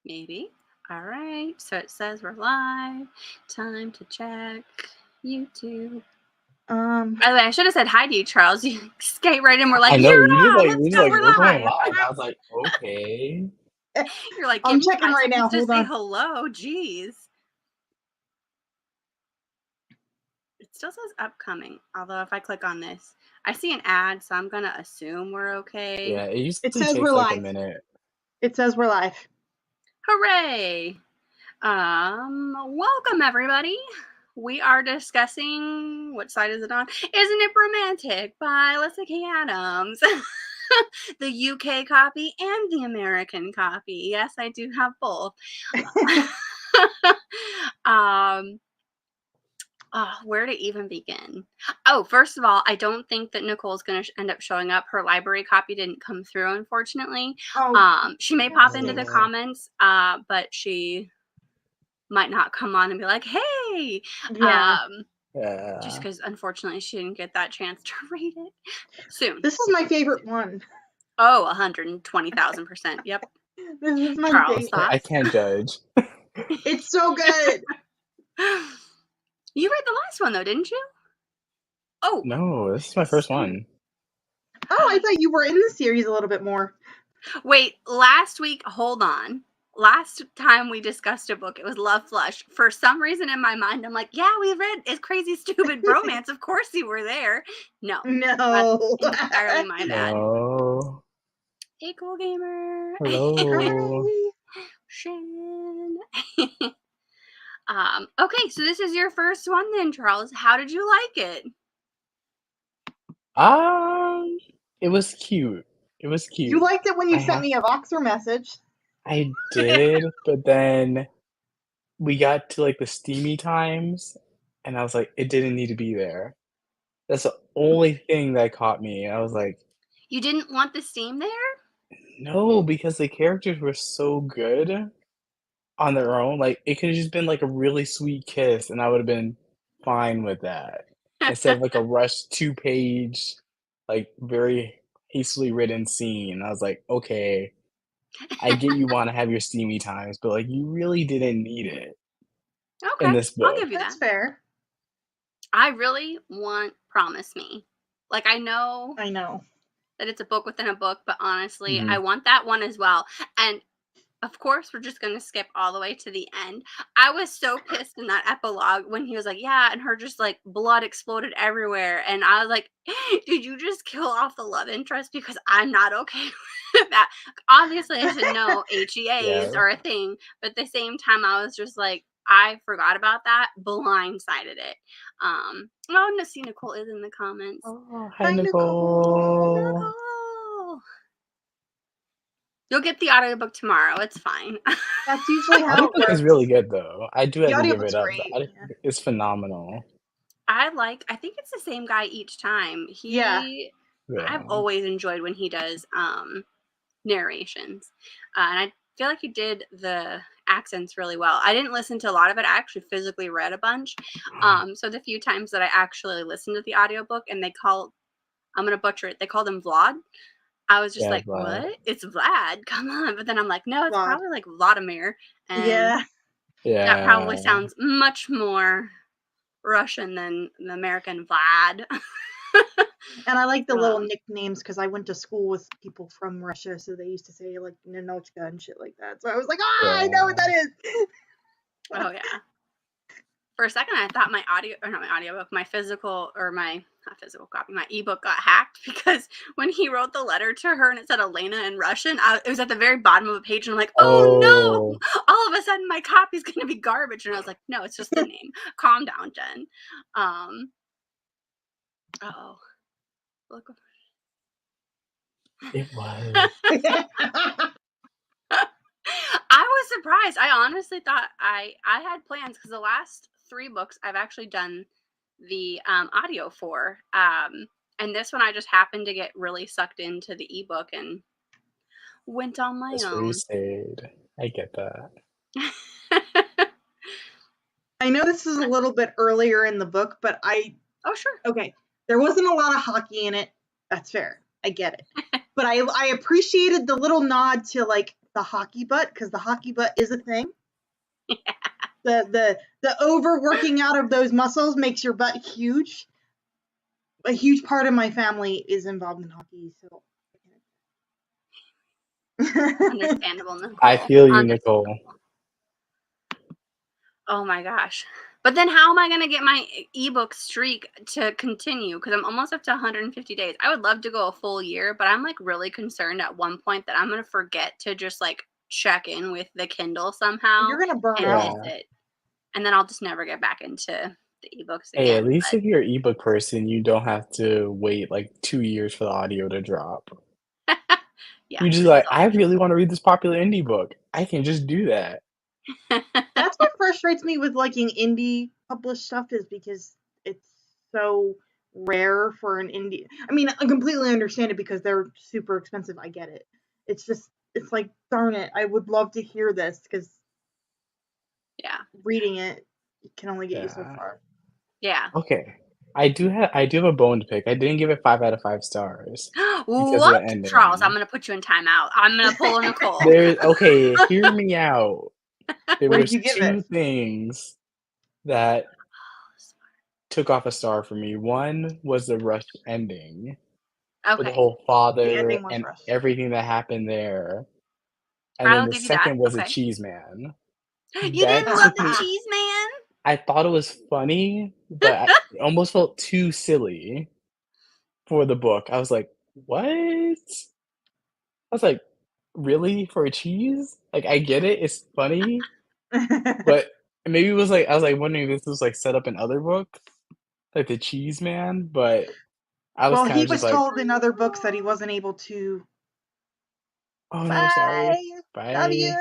Maybe. All right. So it says we're live. Time to check YouTube. By the way, I should have said hi to you, Charles. You skate right in. We're like, I know, you're we just on. like, Let's we just go. like, We're we're going live. live. I was like, okay. You're like, I'm give me checking 5 right now. seconds to Hold say on. hello. Jeez. It still says upcoming. Although if I click on this, I see an ad, so I'm gonna assume we're okay. Yeah, it usually It says takes we're like live. a minute. It says we're live. Hooray! Welcome everybody. We are discussing, what side is it on? Isn't it Bromantic by Lyssa K. Adams. The UK copy and the American copy. Yes, I do have both. Where to even begin? Oh, first of all, I don't think that Nicole's going to end up showing up. Her library copy didn't come through, unfortunately. Oh, She may that pop into the stinks. comments, but she might not come on and be like, hey. Yeah. Just because, unfortunately, she didn't get that chance to read it soon. This is my favorite one. Oh, 120,000%. Yep. This is my Charles, favorite. thoughts? I can't judge. It's so good. You read the last one, though, didn't you? Oh. No, this is my first one. Oh, I thought you were in the series a little bit more. Wait, last week, hold on. Last time we discussed a book, it was Love Flush. For some reason in my mind, I'm like, yeah, we read It's Crazy Stupid Bromance. Of course you were there. No. No. That's entirely my bad. No. Hey, cool gamer. Hello. Shannon. Okay, so this is your first one then, Charles. How did you like it? It was cute. It was cute. You liked it when you sent me a Voxer message. I did, but then we got to like the steamy times, and I was like, it didn't need to be there. That's the only thing that caught me. I was like, You didn't want the steam there? no, because the characters were so good on their own. Like, it could have just been like a really sweet kiss, and I would have been fine with that. Instead of like a rushed 2-page, like very hastily written scene. I was like, okay, I get you want to have your steamy times, but like you really didn't need it in this book. I'll give you That's that. fair. I really want Promise Me. Like, I know that it's a book within a book, but honestly, I want that one as well. And of course, we're just going to skip all the way to the end. I was so pissed in that epilogue when he was like, yeah, and her just like blood exploded everywhere. And I was like, did you just kill off the love interest? Because I'm not okay with that. Obviously, I should know HEAs are a thing. But at the same time, I was just like, I forgot about that, blindsided it. Oh, see, Nicole is in the comments. Oh, hi, Nicole. You'll get the audiobook tomorrow. It's fine. That's usually how it Audiobook works. is really good, though. I do have The to give audiobook's it up. great, The audiobook is phenomenal. I think it's the same guy each time. I've always enjoyed when he does narrations. And I feel like he did the accents really well. I didn't listen to a lot of it. I actually physically read a bunch. So the few times that I actually listened to the audiobook and I'm going to butcher it, they called him Vlad. I was just like, Vlad. what? It's Vlad. Come on. But then I'm like, no, it's Vlad. probably like Vladimir. And yeah. That probably sounds much more Russian than the American Vlad. And I like the little nicknames because I went to school with people from Russia, so they used to say like Ninochka and shit like that. So I was like, I know what that is. Oh yeah. For a second, I thought my my ebook got hacked because when he wrote the letter to her and it said Elena in Russian, it was at the very bottom of the page and I'm like, oh no, all of a sudden my copy's going to be garbage. And I was like, no, it's just the name. Calm down, Jen. Look. It was. I was surprised. I honestly thought I had plans because the last 3 books I've actually done the audio for. And this one I just happened to get really sucked into the ebook and went on my That's own. where you stayed. I get that. I know this is a little bit earlier in the book, but Oh, sure. Okay. There wasn't a lot of hockey in it. That's fair. I get it. But I appreciated the little nod to like the hockey butt, because the hockey butt is a thing. Yeah. The overworking out of those muscles makes your butt huge. A huge part of my family is involved in hockey, so. Understandable, Nicole. I feel you, Nicole. Oh my gosh. But then how am I going to get my ebook streak to continue? Because I'm almost up to 150 days. I would love to go a full year, but I'm like really concerned at one point that I'm going to forget to just like check in with the Kindle somehow. You're going to burn and out. miss it. And then I'll just never get back into the ebooks again. Hey, at least if you're an ebook person, you don't have to wait like 2 years for the audio to drop. Yeah, You just like, I really want to read this popular indie book. I can just do that. That's what frustrates me with liking indie published stuff, is because it's so rare for an indie. I mean, I completely understand it because they're super expensive. I get it. It's just, it's like, darn it, I would love to hear this, because reading it can only get you so far. Yeah. Okay. I do have a bone to pick. I didn't give it 5 out of 5 stars. What? Charles, I'm going to put you in timeout. I'm going to pull a Nicole. Okay, hear me out. There What were did you give 2 it? things that took off a star for me. One was the rushed ending. With the whole father and everything that happened there. And then the second was a cheese man. You didn't love the cheese man? I thought it was funny, but it almost felt too silly for the book. I was like, what? I was like, really? For a cheese? Like, I get it, it's funny. But maybe it was like, I was like wondering if this was like set up in other books, like the cheese man, but I was kind of just like, told in other books that he wasn't able to. Oh no, sorry. Bye. Love you.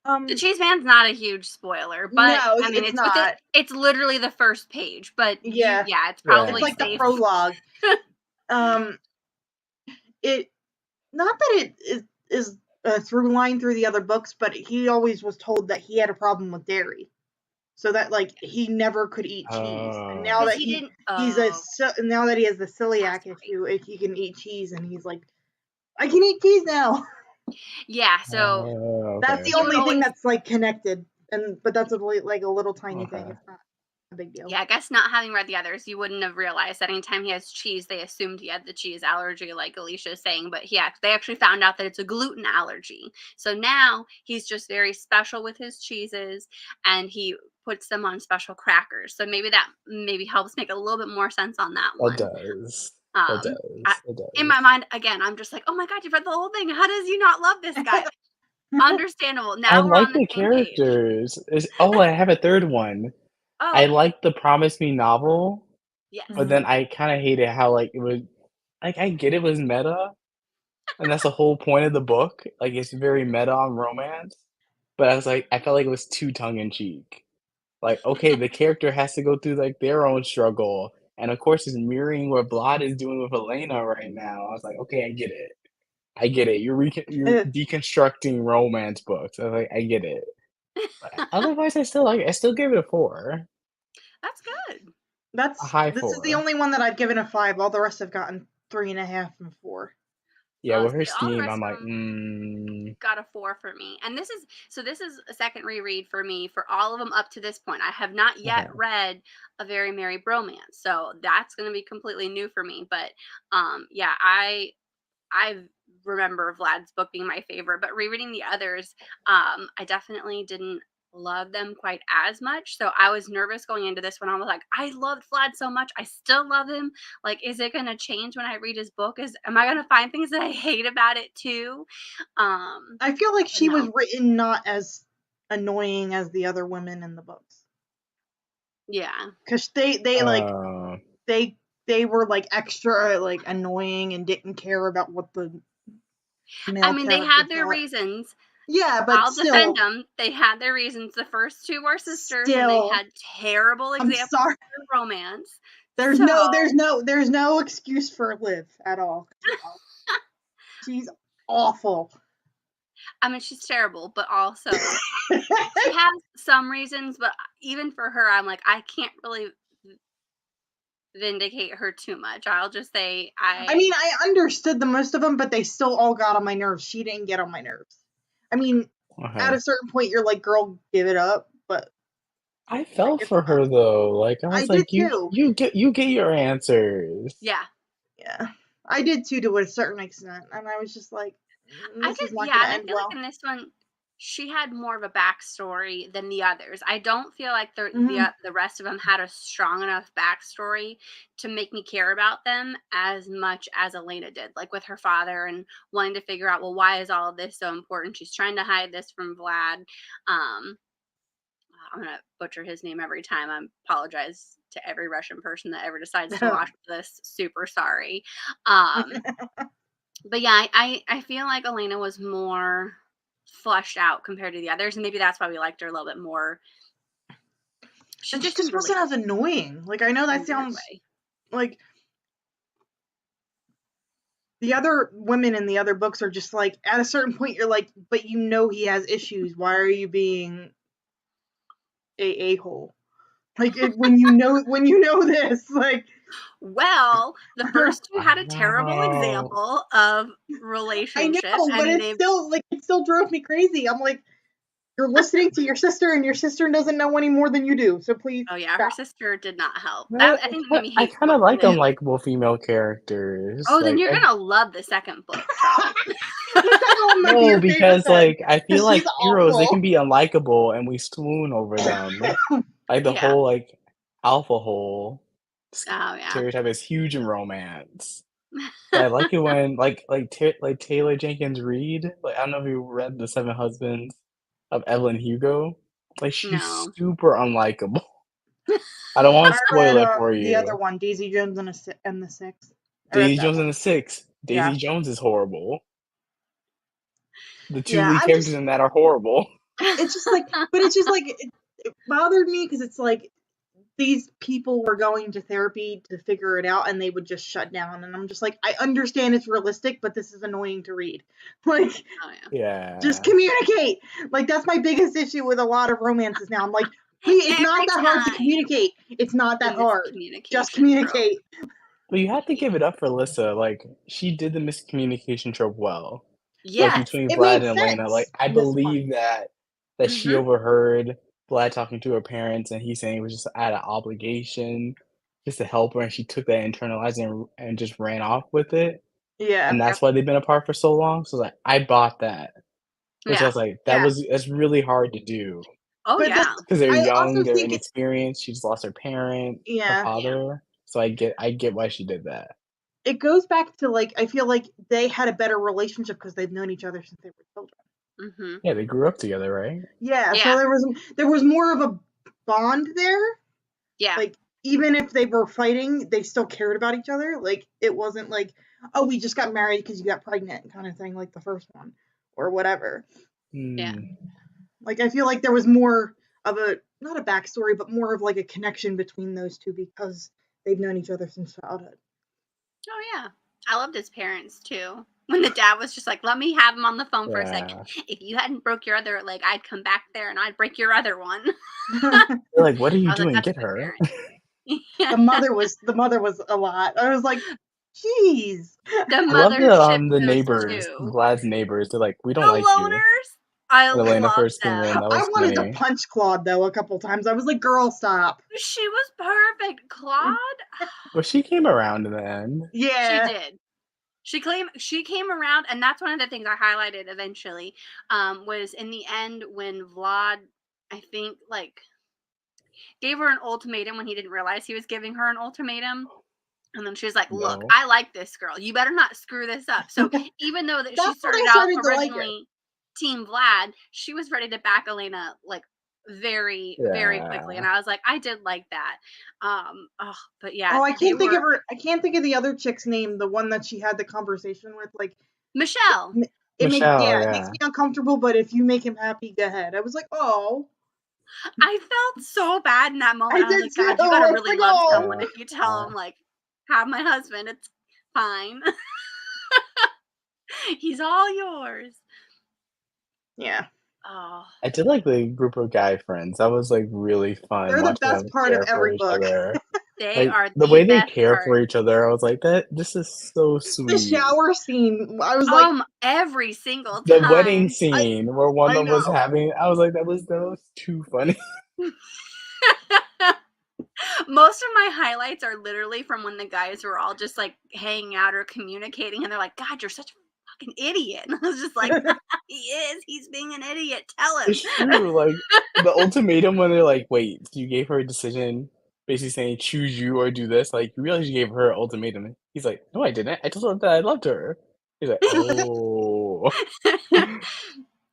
The cheese man's not a huge spoiler, but no, I mean, it's not. It's literally the first page, but it's probably it's like the prologue. It not that it is a through line through the other books, but he always was told that he had a problem with dairy, so that like he never could eat cheese. And now that now that he has the celiac issue, if he can eat cheese, and he's like, I can eat cheese now. Yeah, so that's the only thing that's like connected, but that's like a little tiny thing. It's not a big deal. Yeah, I guess not having read the others, you wouldn't have realized that anytime he has cheese, they assumed he had the cheese allergy, like Alicia is saying. But they actually found out that it's a gluten allergy. So now he's just very special with his cheeses, and he puts them on special crackers. So maybe that helps make a little bit more sense on that one. It does. In my mind, again, I'm just like, oh my god, you've read the whole thing. How does you not love this guy? Understandable. Now I we're like on the characters. I have a third one. I like the Promise Me novel. Yes. But then I kind of hated how like it was, like I get it was meta, and that's the whole point of the book. Like it's very meta on romance. But I was like, I felt like it was too tongue in cheek. Like, okay, the character has to go through like their own struggle, and of course, it's mirroring what Vlad is doing with Elena right now. I was like, okay, I get it. You're deconstructing romance books. I was like, I get it. But otherwise, I still like it. I still gave it a 4. That's good. That's a high 4. This is the only one that I've given a 5. All the rest have gotten 3.5 and 4. Yeah, with her Steam, I'm like, got a 4 for me. And this is a second reread for me for all of them up to this point. I have not yet read A Very Merry Bromance, so that's going to be completely new for me. But I remember Vlad's book being my favorite, but rereading the others, I definitely didn't love them quite as much. So I was nervous going into this one. I was like, I loved Vlad so much. I still love him. Like, is it going to change when I read his book? Am I going to find things that I hate about it too? I feel like she was written not as annoying as the other women in the books. Yeah. Because they were like extra like annoying and didn't care about what the they had their reasons. Yeah, but I'll defend them. They had their reasons. The first 2 were sisters, and they had terrible examples of romance. There's no excuse for Liv at all. She's awful. I mean, she's terrible, but also she has some reasons. But even for her, I'm like, I can't really vindicate her too much. I'll just say I mean, I understood the most of them, but they still all got on my nerves. She didn't get on my nerves. I mean, at a certain point, you're like, girl, give it up. But I felt for her though. Like I was did like, too. you get your answers. Yeah. Yeah, I did too, to a certain extent, and I was just like, this is not going to end well. Like in this one, she had more of a backstory than the others. I don't feel like the rest of them had a strong enough backstory to make me care about them as much as Elena did. Like with her father and wanting to figure out, well, why is all of this so important? She's trying to hide this from Vlad. I'm gonna butcher his name every time. I apologize to every Russian person that ever decides to watch this. Super sorry. But yeah, I feel like Elena was more fleshed out compared to the others, and maybe that's why we liked her a little bit more. She just wasn't as annoying. Like, I know that sounds like the other women in the other books are just like, at a certain point, you're like, but you know he has issues. Why are you being a-hole? Like, when you know this, like. Well, the first two had a terrible example of relationship. I know, but it still drove me crazy. I'm like, you're listening to your sister, and your sister doesn't know any more than you do. So please. Oh yeah, stop. her sister did not help. I think made me hate. I kind of like unlikable female characters. Oh, then you're gonna love the second book. No, because like I feel like heroes, they can be unlikable, and we swoon over them. Like the whole like alpha hole stereotype is huge in romance. But I like it when like Taylor Jenkins Reid. Like I don't know if you read The Seven Husbands of Evelyn Hugo. Like she's super unlikable. I don't want to spoil it for you. The other one, Daisy Jones and the Six. Daisy Jones and the Six. Daisy Jones is horrible. The two lead characters in that are horrible. It's just like, but it's just like it bothered me because it's like these people were going to therapy to figure it out, and they would just shut down. And I'm just like, I understand it's realistic, but this is annoying to read. Like, just communicate. Like, that's my biggest issue with a lot of romances now. I'm like, please, it's not that hard to communicate. It's not that hard. Just communicate. But you have to give it up for Lyssa. Like, she did the miscommunication trope well. Yes, like, between Vlad and Elena. Like, I believe that she overheard Vlad talking to her parents, and he's saying it was just out of obligation, just to help her, and she took that internalizing and just ran off with it. Yeah, and that's why they've been apart for so long. So like, I bought that, which I was like, that's really hard to do. Oh yeah, because they're young, they're inexperienced. She just lost her parent, her father. So I get why she did that. It goes back to like, I feel like they had a better relationship because they've known each other since they were children. Mm-hmm. Yeah, they grew up together, right? Yeah, so there was more of a bond there. Yeah, like even if they were fighting, they still cared about each other. Like, it wasn't like, oh, we just got married because you got pregnant kind of thing, like the first one or whatever. Yeah, like I feel like there was more of a, not a backstory, but more of like a connection between those two because they've known each other since childhood. Oh yeah, I loved his parents too. When the dad was just like, let me have him on the phone for a second. If you hadn't broke your other leg, I'd come back there and I'd break your other one. They're like, what are you doing? Get her. The mother was a lot. I was like, jeez. The I love the neighbors, Vlad's neighbors. They're like, we don't like loners. you. I Elena loved first came in. That was wanted to punch Claude though a couple times. I was like, girl, stop. She was perfect, Claude. Well, she came around in the end. Yeah, she did. She came around, and that's one of the things I highlighted eventually. Was in the end when Vlad, I think, like, gave her an ultimatum when he didn't realize he was giving her an ultimatum. And then she was like, look, I like this girl. You better not screw this up. So even though that she started out originally Team Vlad, she was ready to back Elena like very, very quickly. And I was like, I did like that. But yeah. Oh, I can't think of her. I can't think of the other chick's name, the one that she had the conversation with, like Michelle. It makes me uncomfortable, but if you make him happy, go ahead. I was like, oh. I felt so bad in that moment. I was like, God, you gotta really love someone if you tell him, like, have my husband, it's fine. He's all yours. Yeah. Oh. I did like the group of guy friends. That was like really fun. They're the best part of every book. They Like, are the the way they best care part. for each other, I was like, this is so The sweet. shower scene, I was like, Every single The wedding time. scene where one I of them was know. having, I was like, that was too funny. Most of my highlights are literally from when the guys were all just like hanging out or communicating, and they're like, "God, you're such a fucking idiot." And I was just like, "He is. He's being an idiot. Tell him." It's true. Like, the ultimatum when they're like, wait, you gave her a decision basically saying choose you or do this. Like, you realize you gave her an ultimatum. He's like, no, I didn't. I told her that I loved her. He's like, oh.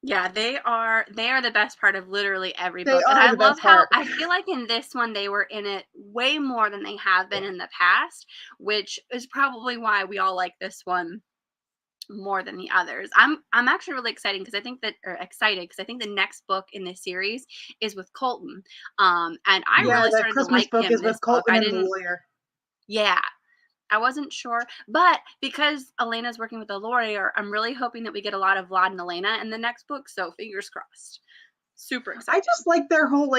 Yeah, they are the best part of literally every They book. And are I the love best how part. I feel like in this one they were in it way more than they have been in the past, which is probably why we all like this one more than the others. I'm actually really excited because I think the next book in this series is with Colton. And I Yeah, really the started to Christmas like book him is this with book. Colton and the lawyer. Yeah, I wasn't sure, but because Elena's working with a lawyer, I'm really hoping that we get a lot of Vlad and Elena in the next book. So fingers crossed. Super excited. I just like their whole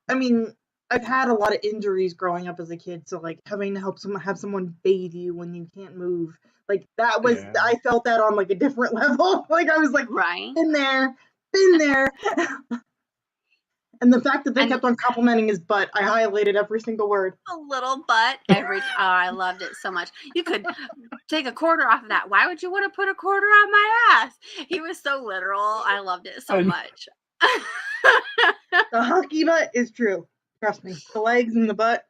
I mean, I've had a lot of injuries growing up as a kid, so like having to have someone bathe you when you can't move, like that was I felt that on like a different level. Like I was like, right, been there. And the fact that they kept on complimenting his butt, I highlighted every single word. A little butt I loved it so much. You could take a quarter off of that. Why would you want to put a quarter on my ass? He was so literal. I loved it so much. The hockey butt is true. Trust me. The legs and the butt.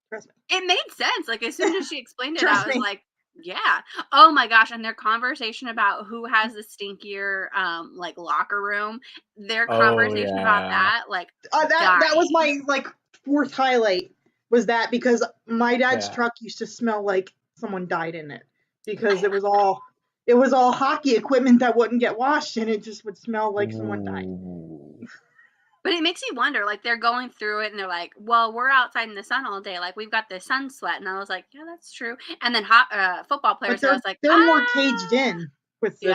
Trust me. It made sense. Like as soon as she explained it, Trust I was me. like, yeah. Oh my gosh. And their conversation about who has the stinkier like locker room, their conversation about that, like that was my like fourth highlight, was that because my dad's truck used to smell like someone died in it, because it was all hockey equipment that wouldn't get washed, and it just would smell like someone died. But it makes me wonder, like they're going through it and they're like, well, we're outside in the sun all day. Like we've got the sun sweat. And I was like, yeah, that's true. And then football players, I was like, they're more caged in with the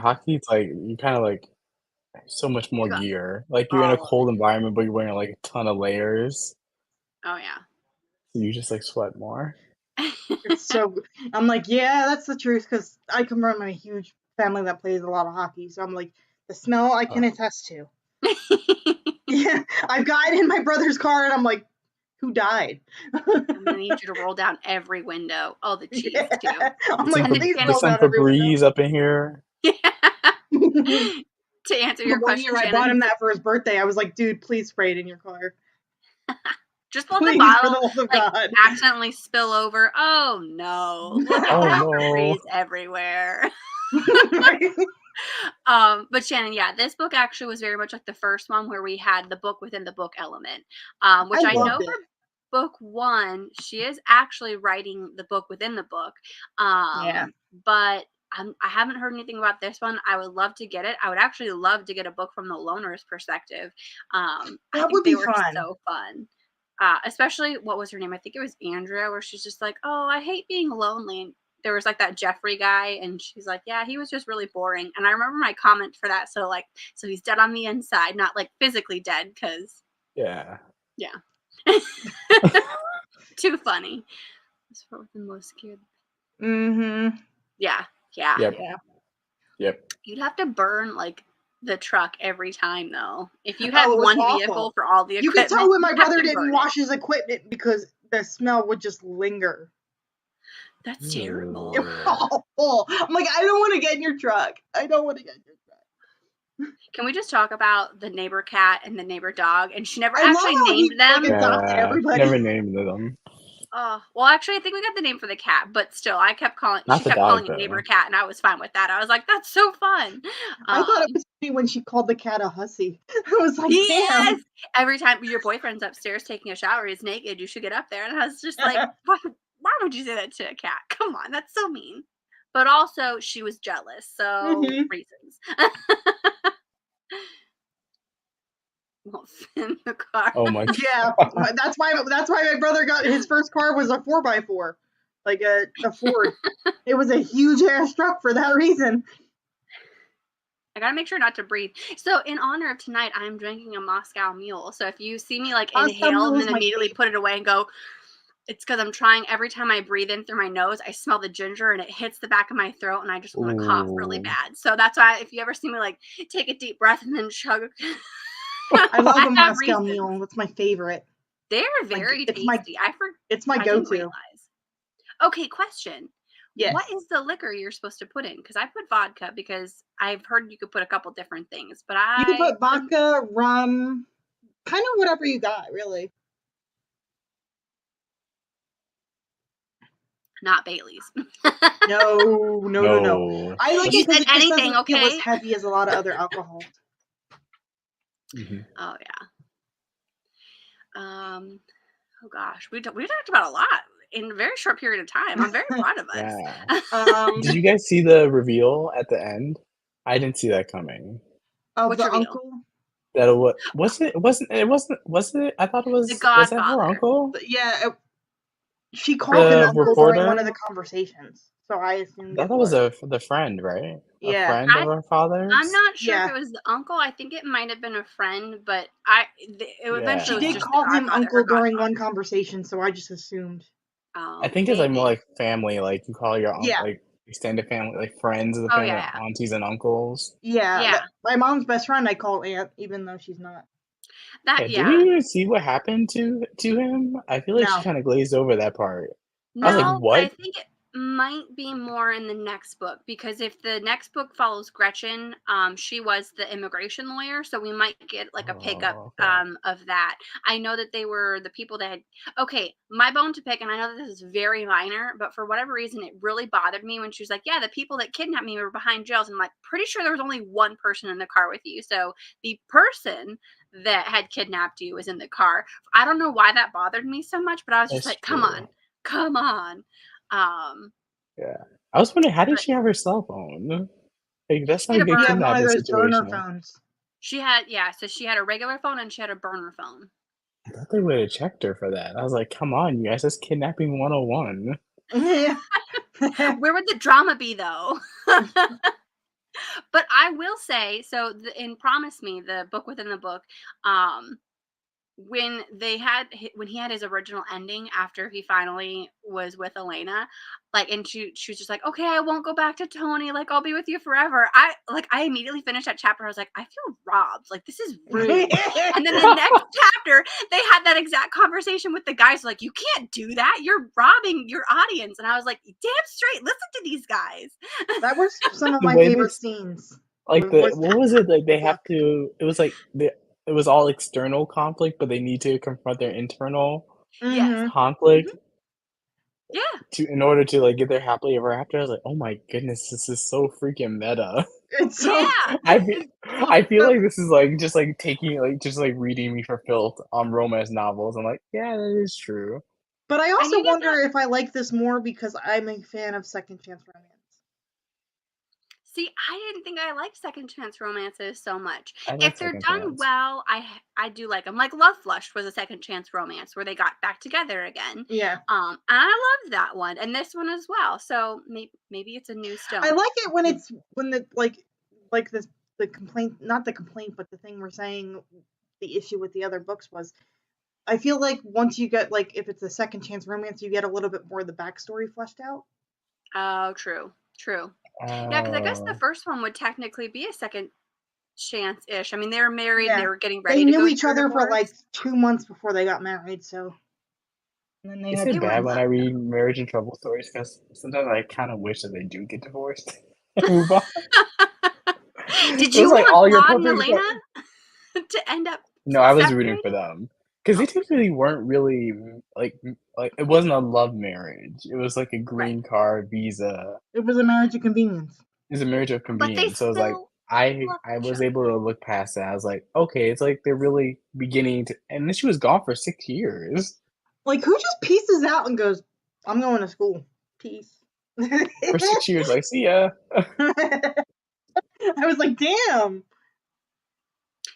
hockey's like, you kind of like so much more gear. Like you're in a cold environment, but you're wearing like a ton of layers. Oh yeah. So you just like sweat more. It's so, I'm like, yeah, that's the truth, because I come from a huge family that plays a lot of hockey. So I'm like, the smell I can attest to. Yeah, I've got it in my brother's car, and I'm like, who died? I'm gonna need you to roll down every window. Oh, the cheese too. I'm like, please roll down Febreze up in here. Yeah. To answer your question, I bought him that for his birthday. I was like, dude, please spray it in your car. Just let the bottle like accidentally spill over. Oh no! Look at Febreze everywhere. But Shannon, yeah, this book actually was very much like the first one where we had the book within the book element, which I know for book one, she is actually writing the book within the book. But I haven't heard anything about this one. I would love to get it. I would actually love to get a book from the loner's perspective. I think they were so fun. Especially, what was her name? I think it was Andrea, where she's just like, oh, I hate being lonely. And there was like that Jeffrey guy, and she's like, yeah, he was just really boring. And I remember my comment for that. So he's dead on the inside, not like physically dead, because yeah. Too funny. That's what was the most scared. Yeah. Yep. You'd have to burn like the truck every time, though. If you had one vehicle for all the equipment, you could tell when my brother didn't wash his equipment, because the smell would just linger. That's terrible. It was awful. I'm like, I don't want to get in your truck. Can we just talk about the neighbor cat and the neighbor dog? And she never actually named them. Never named them. Well, actually, I think we got the name for the cat, but still, she kept calling it neighbor cat, and I was fine with that. I was like, that's so fun. I thought it was funny when she called the cat a hussy. I was like, damn. Every time your boyfriend's upstairs taking a shower, he's naked, you should get up there. And I was just like, why would you say that to a cat? Come on, that's so mean. But also, she was jealous, so reasons. In the car. Oh my god. Yeah, that's why my brother got his first car was a 4x4, like a Ford. It was a huge ass truck for that reason. I gotta make sure not to breathe. So in honor of tonight, I'm drinking a Moscow Mule. So if you see me like inhale and then immediately put it away and go, It's because I'm trying. Every time I breathe in through my nose, I smell the ginger and it hits the back of my throat, and I just want to cough really bad. So that's why if you ever see me like take a deep breath and then chug, I love a Moscow Mule. That's my favorite. They're very tasty. It's my I didn't go-to. realize. Okay, question. Yes. What is the liquor you're supposed to put in? Because I put vodka because I've heard you could put a couple different things, but You can put vodka, rum, kind of whatever you got, really. Not Bailey's. No. I like it because it just doesn't feel as heavy as a lot of other alcohol. Mm-hmm. Oh yeah. Oh gosh, we talked about a lot in a very short period of time. I'm very proud of us. Yeah. Did you guys see the reveal at the end? I didn't see that coming. Of the uncle? That was it? Was it? I thought it was. The Godfather. Was that her uncle? Yeah. She called him uncle during one of the conversations, so I assumed that was the friend, right? Yeah. A friend of her father's? I'm not sure if it was the uncle. I think it might have been a friend, but eventually she did call him uncle during one conversation, so I just assumed. I think it's like more like family, like you call your uncle, like extended family, like friends of the family, like aunties and uncles. Yeah. My mom's best friend I call aunt, even though she's not. Did we even see what happened to him? I feel like she kind of glazed over that part. No, I was like, what? I think it might be more in the next book, because if the next book follows Gretchen, she was the immigration lawyer, so we might get like a pickup of that. I know that they were the people that had my bone to pick, and I know that this is very minor, but for whatever reason it really bothered me when she was like, yeah, the people that kidnapped me were behind jails, and I'm like, pretty sure there was only one person in the car with you, so the person that had kidnapped you was in the car. I don't know why that bothered me so much, but I was just like, come on. Yeah, I was wondering, how did she have her cell phone? Like, that's not a good kidnapping situation. Phones. She had so she had a regular phone and she had a burner phone. I thought they would have checked her for that. I was like, come on, you guys, that's kidnapping 101. Where would the drama be, though? But I will say, so in Promise Me, the book within the book, when he had his original ending after he finally was with Elena, like, and she was just like, okay, I won't go back to Tony, like, I'll be with you forever. I immediately finished that chapter. I was like, I feel robbed, like, this is rude. And then the next chapter they had that exact conversation with the guys, like, you can't do that, you're robbing your audience. And I was like, damn straight, listen to these guys. That was some of my favorite scenes. Like, what was it, like, they have to, it was like it was all external conflict, but they need to confront their internal conflict. In order to, like, get their happily ever after. I was like, oh my goodness, this is so freaking meta. It's so I feel like this is like just like taking, like, just like reading me for filth on romance novels. I'm like, yeah, that is true. But I also wonder if I like this more because I'm a fan of second chance romance. See, I didn't think I liked second chance romances so much. If they're done well, I do like them. Like Love Flush was a second chance romance where they got back together again. Yeah. And I loved that one, and this one as well. So maybe it's a new stone. I like it when the complaint, not the complaint, but the thing we're saying, the issue with the other books was, I feel like once you get, like, if it's a second chance romance, you get a little bit more of the backstory fleshed out. Oh, true. Yeah, because I guess the first one would technically be a second chance-ish. I mean, they were married, they were getting ready to go. They knew each other for like 2 months before they got married, so. And then is it bad when I read marriage and trouble stories? Because sometimes I kind of wish that they do get divorced and move on. Did you want Claude and Elena to end up? No, I was rooting for them. Because they typically weren't really, like, it wasn't a love marriage. It was like a green card, visa. It was a marriage of convenience. It was a marriage of convenience. So it was like, I was able to look past that. I was like, okay, it's like they're really beginning to, and then she was gone for 6 years. Like, who just pieces out and goes, I'm going to school. Peace. For 6 years, like, see ya. I was like, damn.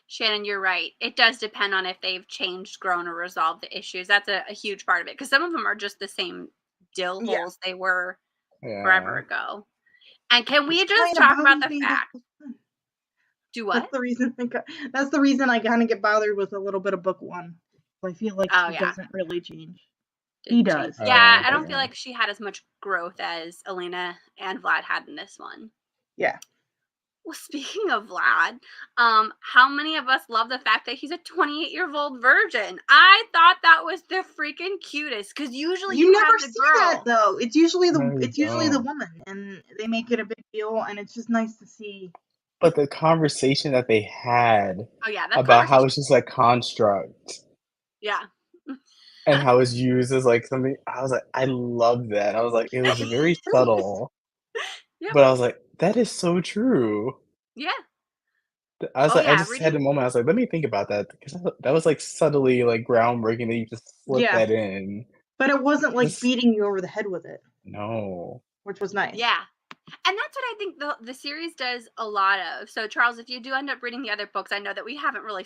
Shannon, you're right. It does depend on if they've changed, grown, or resolved the issues. That's a huge part of it. Because some of them are just the same dill holes they were forever ago. And can we just talk about the fact? Do what? That's the reason I kind of get bothered with a little bit of book one. I feel like she doesn't really change. He does. Yeah, I don't feel like she had as much growth as Elena and Vlad had in this one. Yeah. Well, speaking of Vlad, how many of us love the fact that he's a 28-year-old virgin? I thought that was the freaking cutest, because usually you never have the see girl. that though. It's usually the woman, and they make it a big deal, and it's just nice to see. But the conversation that they had that about how it's just a construct. Yeah. And how it's used as like something, I was like, I love that. I was like, it was very subtle. Yep. But I was like, that is so true. Yeah. I was like, I just had a moment. I was like, let me think about that, because that was like subtly like groundbreaking that you just slip that in. But it wasn't like beating you over the head with it. No. Which was nice. Yeah. And that's what I think the series does a lot of. So, Charles, if you do end up reading the other books, I know that we haven't really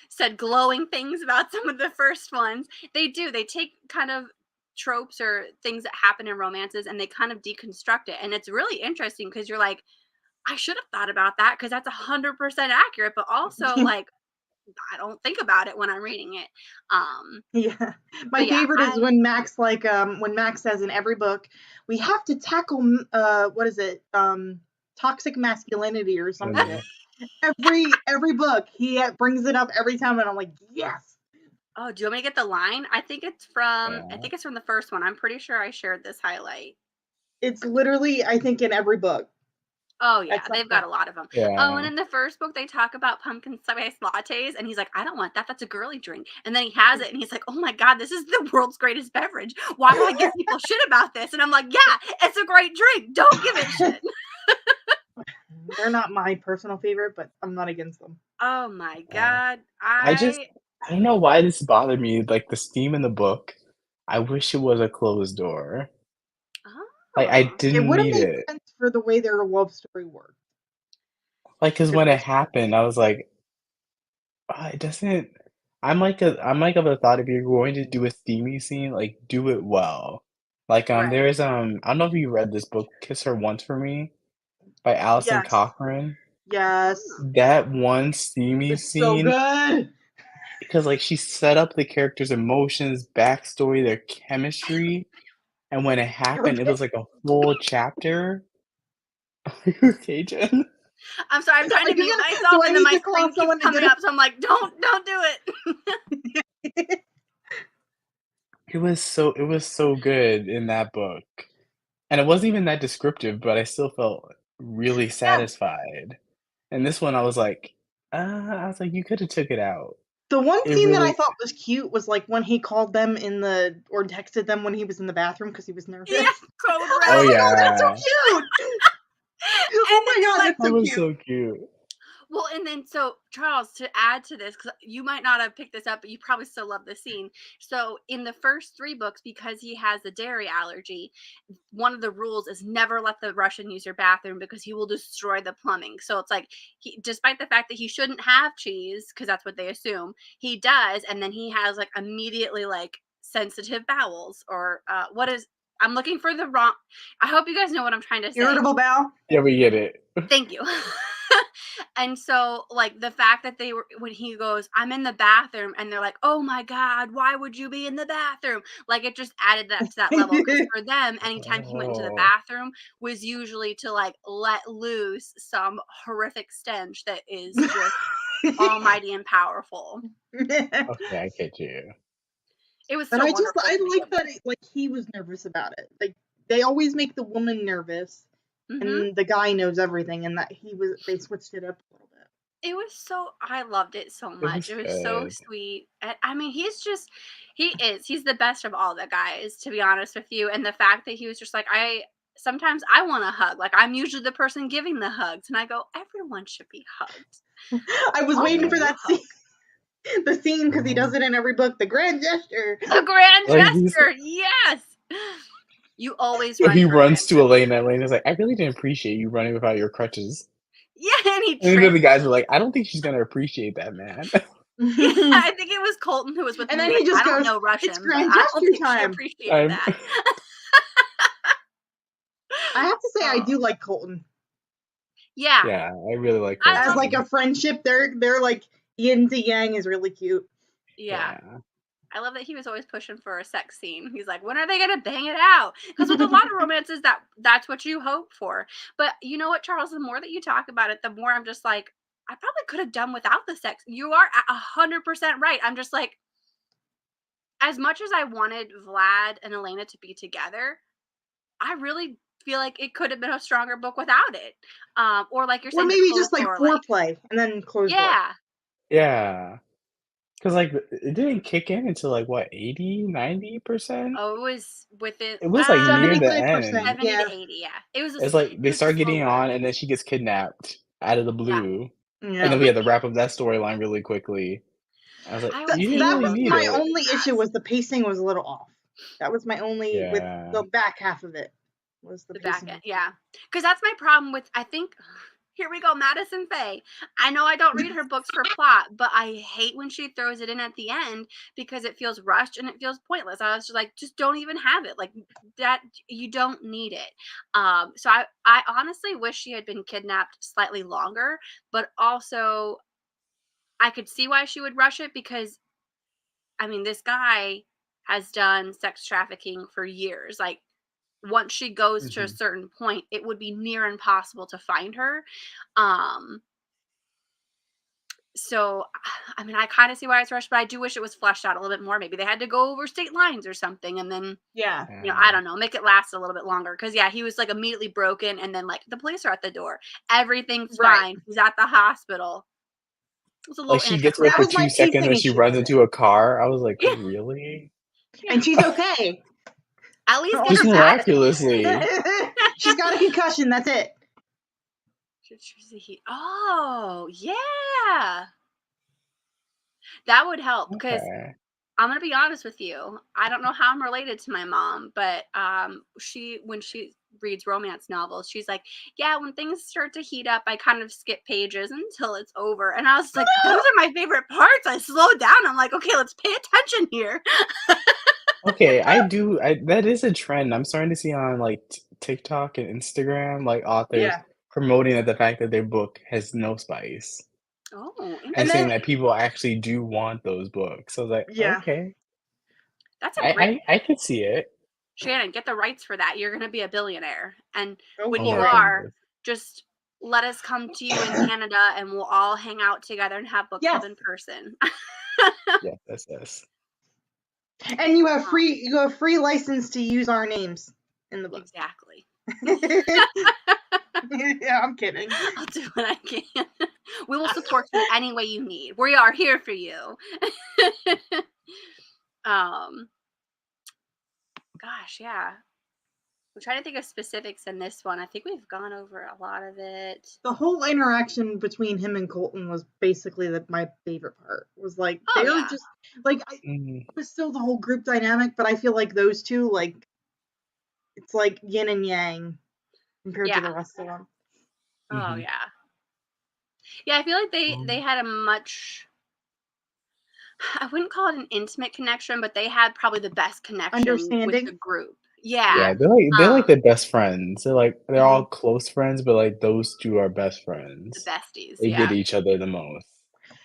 said glowing things about some of the first ones. They do. They take kind of tropes or things that happen in romances, and they kind of deconstruct it. And it's really interesting, because you're like, I should have thought about that, because that's 100% accurate. But also, like, I don't think about it when I'm reading it. Yeah. My favorite is when Max says in every book, we have to tackle toxic masculinity or something. Every book he brings it up every time, and I'm like, yes. Oh, do you want me to get the line? I think it's from the first one. I'm pretty sure I shared this highlight. It's literally, I think, in every book. Oh, yeah, they've got a lot of them. Yeah. Oh, and in the first book, they talk about pumpkin spice lattes, and he's like, I don't want that. That's a girly drink. And then he has it, and he's like, oh my God, this is the world's greatest beverage. Why do I give people shit about this? And I'm like, yeah, it's a great drink. Don't give it shit. They're not my personal favorite, but I'm not against them. Oh my God. I don't know why this bothered me. Like the steam in the book, I wish it was a closed door. Like I didn't need it. It would have made sense for the way their love story worked. Like, because when it happened, I was like, it doesn't. I'm like of the thought, if you're going to do a steamy scene, like do it well. Like there is I don't know if you read this book, Kiss Her Once for Me, by Alison Cochran. Yes. That one steamy scene. So good. Because like she set up the characters' emotions, backstory, their chemistry, and when it happened, it was like a full chapter. Are you okay, Jen? I'm sorry, I'm trying to mute myself, and then my screen keeps coming up, so I'm like, don't do it. It was so good in that book. And it wasn't even that descriptive, but I still felt really satisfied. And this one, I was like, you could have took it out. The one scene that I thought was cute was like when he called them or texted them when he was in the bathroom because he was nervous. Yeah, oh yeah, that's so cute. Oh my God, that's that was so cute. Well, and then so Charles, to add to this, because you might not have picked this up, but you probably still love the scene. So in the first 3 books, because he has a dairy allergy, one of the rules is never let the Russian use your bathroom, because he will destroy the plumbing. So it's like, despite the fact that he shouldn't have cheese, because that's what they assume, he does, and then he has like immediately like sensitive bowels, or I'm looking for the wrong. I hope you guys know what I'm trying to say. Irritable bowel. Yeah, we get it. Thank you. And so, like, the fact that when he goes, I'm in the bathroom, and they're like, oh my God, why would you be in the bathroom? Like, it just added that to that level. Because for them, anytime he went into the bathroom was usually to like let loose some horrific stench that is just almighty and powerful. Okay, I get you. It was so wonderful. I like that he was nervous about it. Like, they always make the woman nervous. And the guy knows everything, and that they switched it up a little bit. It was I loved it so much. It was so sweet. I mean, he's the best of all the guys, to be honest with you. And the fact that he was just like, sometimes I want a hug. Like, I'm usually the person giving the hugs, and I go, everyone should be hugged. I was waiting for that scene. The scene, because he does it in every book. The grand gesture. The grand gesture. Yes. You always run. He runs to Elena. Elena's like, I really didn't appreciate you running without your crutches. Yeah, and the guys were like, I don't think she's gonna appreciate that, man. Yeah, I think it was Colton who was with me. And then he just I don't know Russian. It's grand gesture time. She appreciated that. I have to say, I do like Colton. Yeah. Yeah, I really like Colton. As like a friendship, they're like yin to yang is really cute. Yeah. I love that he was always pushing for a sex scene. He's like, when are they gonna bang it out? Because with a lot of romances, that's what you hope for. But you know what, Charles? The more that you talk about it, the more I'm just like, I probably could have done without the sex. You are 100% right. I'm just like, as much as I wanted Vlad and Elena to be together, I really feel like it could have been a stronger book without it. Or like you're saying, or maybe just like foreplay and then closed door. Yeah. Because, like, it didn't kick in until, like, what, 80, 90%? Oh, it was within. It was, like, near the 75%, end. 70 to 80, yeah. It's like they was a start getting slow on, burn. and then she gets kidnapped out of the blue. Yeah. And then we had to wrap up that storyline really quickly. I was like, you didn't really need my it. only issue was the pacing was a little off. That was my only with the back half of it. Was the back end, yeah. Because that's my problem with, I think, here we go, Madison Faye. I know I don't read her books for plot, but I hate when she throws it in at the end because it feels rushed and it feels pointless. I was just like, just don't even have it. Like that, you don't need it. So I honestly wish she had been kidnapped slightly longer, but also I could see why she would rush it because, I mean, this guy has done sex trafficking for years. Like, once she goes to a certain point, it would be near impossible to find her. So, I mean, I kind of see why it's rushed, but I do wish it was fleshed out a little bit more. Maybe they had to go over state lines or something, and then, you know, I don't know, make it last a little bit longer. Because yeah, he was like immediately broken, and then like the police are at the door, everything's fine. He's at the hospital. It was a little like she gets away for 2 seconds and she runs into a car. I was like, really? Yeah. And she's okay. At least just miraculously. She's got a concussion. That's it. Oh yeah, that would help because I'm gonna be honest with you. I don't know how I'm related to my mom, but when she reads romance novels, she's like, yeah, when things start to heat up, I kind of skip pages until it's over. And I was like, those are my favorite parts. I slow down. I'm like, okay, let's pay attention here. Okay, that is a trend I'm starting to see on like TikTok and Instagram, like authors promoting the fact that their book has no spice. Oh, and saying that people actually do want those books. So I was like, okay. That's a great. I could see it. Shannon, get the rights for that. You're going to be a billionaire. And when you are, just let us come to you in Canada and we'll all hang out together and have book club in person. Yeah, that's this. And you have free license to use our names in the book. Exactly. Yeah, I'm kidding. I'll do what I can. We will support you any way you need. We are here for you. Gosh, yeah. I'm trying to think of specifics in this one. I think we've gone over a lot of it. The whole interaction between him and Colton was basically my favorite part. Was like they were just like it was still the whole group dynamic, but I feel like those two, like, it's like yin and yang compared to the rest of them. Oh yeah. Yeah, I feel like they had a much, I wouldn't call it an intimate connection, but they had probably the best connection with the group. Yeah, they're like the best friends. They're all close friends, but like those two are best friends. The besties. They get each other the most.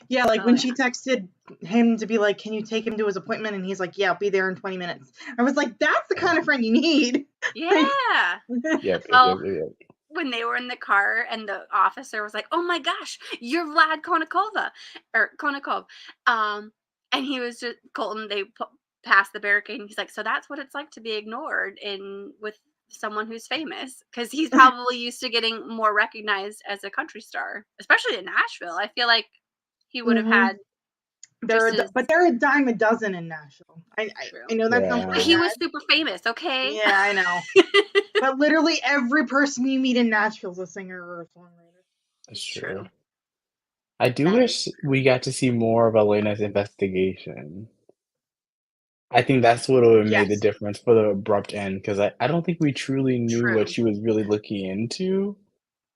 Yeah, like when she texted him to be like, can you take him to his appointment? And he's like, yeah, I'll be there in 20 minutes. I was like, that's the kind of friend you need. Yeah. Yep. When they were in the car and the officer was like, oh my gosh, you're Vlad Konnikov. And he was just, Colton, they passed the barricade and he's like, so that's what it's like to be ignored with someone who's famous, because he's probably used to getting more recognized as a country star, especially in Nashville. I feel like he would have had. But they're a dime a dozen in Nashville. I know that sounds but he was super famous, okay? Yeah, I know. But literally every person you meet in Nashville is a singer or a songwriter. That's true. I do wish we got to see more of Elena's investigation. I think that's what would have made the difference for the abrupt end, because I don't think we truly knew what she was really looking into.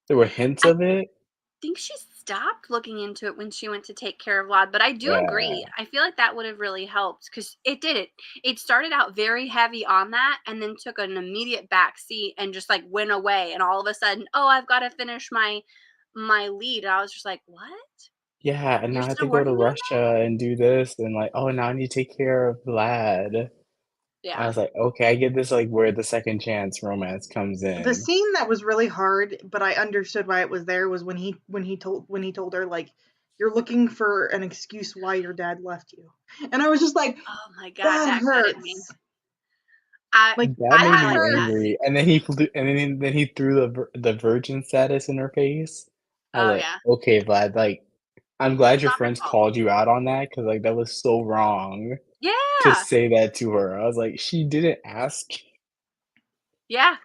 There were hints of it. I think she stopped looking into it when she went to take care of Vlad, but I do agree. I feel like that would have really helped, because it started out very heavy on that and then took an immediate back seat and just like went away, and all of a sudden, oh, I've got to finish my lead. And I was just like, what? Yeah, and now You're I have to still go to working on Russia and do this, and like, oh, now I need to take care of Vlad. I Yeah. was like, okay, I get this, like, where the second chance romance comes The in. scene that was really hard, but I understood why it was there, was when he told her, like, you're looking for an excuse why your dad left you. And I was just like, Oh my god, that that gutted me. hurts. Like, That I made had me like that. angry, and then he threw the virgin status in her face. I was Oh like, yeah. okay, Vlad, like, I'm glad It's your not her friends fault. called you out on that, because like that was so wrong to Yeah. say that to her. I was like, she didn't ask. Yeah.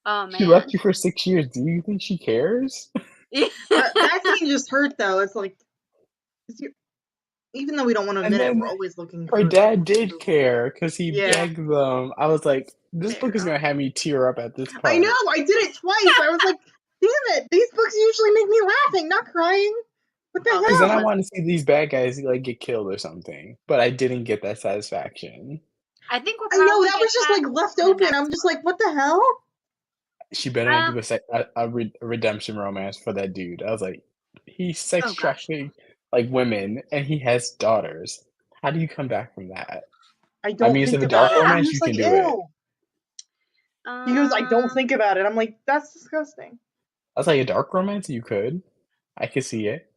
Oh She left man. you for 6 years. Do you think she cares? that scene just hurt, though. It's like, even though we don't want to And admit it, then we're always looking her for dad did care because he Yeah. begged them. I was like, this book is Fair. gonna have me tear up at this I know, part. I did it twice. I was like, damn it, these books usually make me laughing, not crying. What the Oh, this Because then I hell? was. want to see these bad guys like get killed or something, but I didn't get that satisfaction. I think we'll I know, probably that get was just that like left in the open. next I'm just one. like, what the hell? She better not do a redemption romance for that dude. I was like, he's sex Oh gosh. trafficking like women, and he has daughters. How do you come back from that? I I don't mean, instead think of a about dark it. I'm romance, you just like, can do it. ew. He goes, I don't Um, think about it. I'm like, that's disgusting. I was like, a dark romance, you could. I could see it.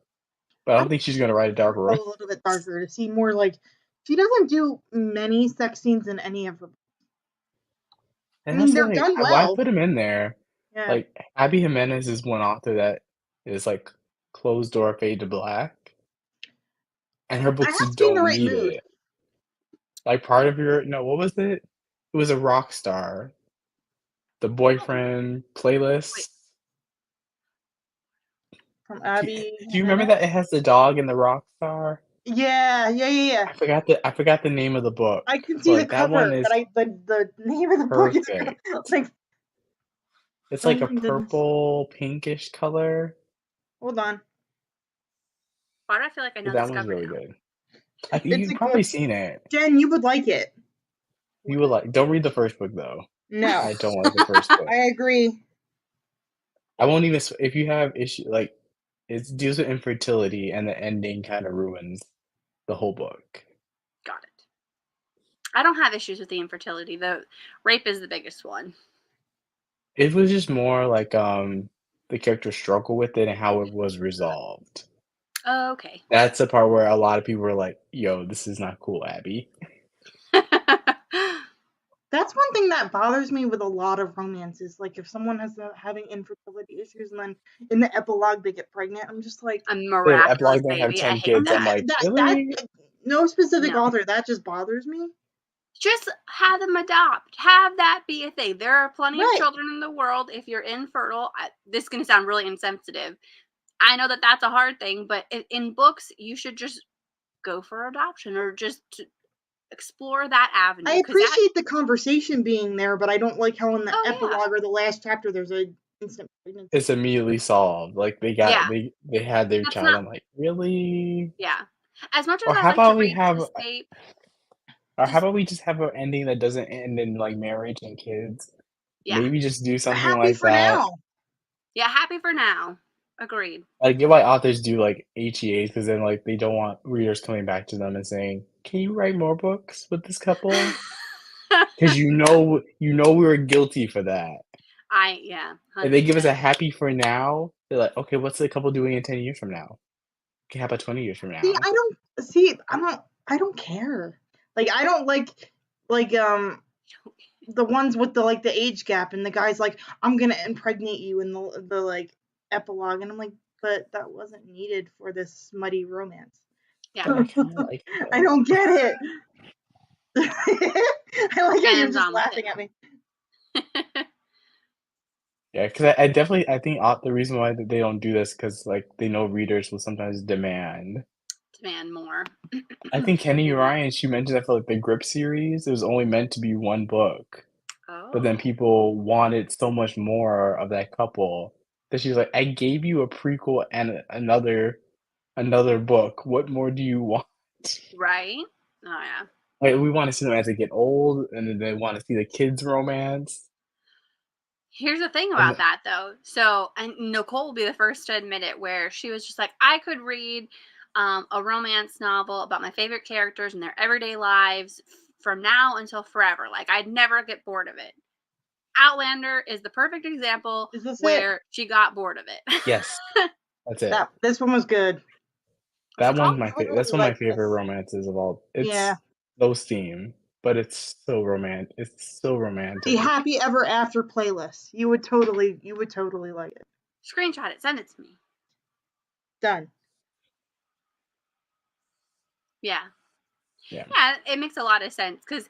But I don't think she's gonna write a dark A romance. little bit darker to see more like, she doesn't do many sex scenes in any of her. I And mean, that's they're like, done why well. put him in there? Yeah. Like, Abby Jimenez is one author that is like closed door fade to black, and her I books have to be in the don't right need mood. it. Like, part of your no, what was it? It was a rock star. The boyfriend playlist. From Do Abby you remember that it Jimenez? has the dog and the rock star? Yeah. I forgot the name of the book. I can see But the like that one cover, is but the name of the book is perfect. like, It's oh like a my goodness. purple pinkish color. Hold on. why do I feel like I know That this one's cover really now? good. It's You've a probably good, seen it. Jen, you would like it. You will like. Don't read the first book though. No. I don't like the first book. I agree. I won't even if you have issue like it deals with infertility and the ending kind of ruins the whole book. Got it. I don't have issues with the infertility. The rape is the biggest one. It was just more like the character struggle with it and how it was resolved. Oh, okay. That's the part where a lot of people were like, "Yo, this is not cool, Abby." That's one thing that bothers me with a lot of romances. Like, if someone has having infertility issues and then in the epilogue they get pregnant, I'm just like, A The miraculous epilogue then have baby. I 10 hate kids. I'm that. like, that really? no specific No. author, that just bothers me. Just have them adopt. Have that be a thing. There are plenty of Right. children in the world. If you're infertile, this is going to sound really insensitive. I know that that's a hard thing, but in books, you should just go for adoption or just explore that avenue. I appreciate the conversation being there, but I don't like how in the epilogue or the last chapter there's a instant pregnancy. It's immediately solved. Like they had their That's child. not. I'm like, really? Yeah. As much as Or I how like to about we read have to escape, or how just about we just have an ending that doesn't end in like marriage and kids? yeah. Maybe just do something Happy like for that. now. Yeah, happy for now. Agreed. I get why authors do like HEAs because then like they don't want readers coming back to them and saying, "Can you write more books with this couple?" Because we were guilty for that. Yeah, If they give us 100%. a happy for now, they're like, okay, what's the couple doing in 10 years from now? Okay, how about 20 years from See, now? I don't care. Like, I don't like the ones with the age gap and the guy's like, I'm gonna impregnate you in the like epilogue, and I'm like, but that wasn't needed for this smutty romance. Yeah. But I kind of like it I though. don't get it. I like how you're Hands just on with laughing at me. Yeah, because I think the reason why they don't do this because like they know readers will sometimes demand. Demand more. I think Kenny Ryan, she mentioned that for like the Grip series, it was only meant to be one book. But then Oh. people wanted so much more of that couple that she was like, I gave you a prequel and another book. What more do you want? Right? Oh, yeah. Like we want to see them as they get old, and then they want to see the kids romance. Here's the thing about that, though. So, and Nicole will be the first to admit it, where she was just like, I could read a romance novel about my favorite characters and their everyday lives from now until forever. Like, I'd never get bored of it. Outlander is the perfect example where she got bored of it. Yes, that's it. This one was good. That's one of my favorite romances of all. It's those theme, but it's so romantic. It's so romantic. The Happy Ever After playlist. You would totally like it. Screenshot it. Send it to me. Done. Yeah. Yeah, it makes a lot of sense because,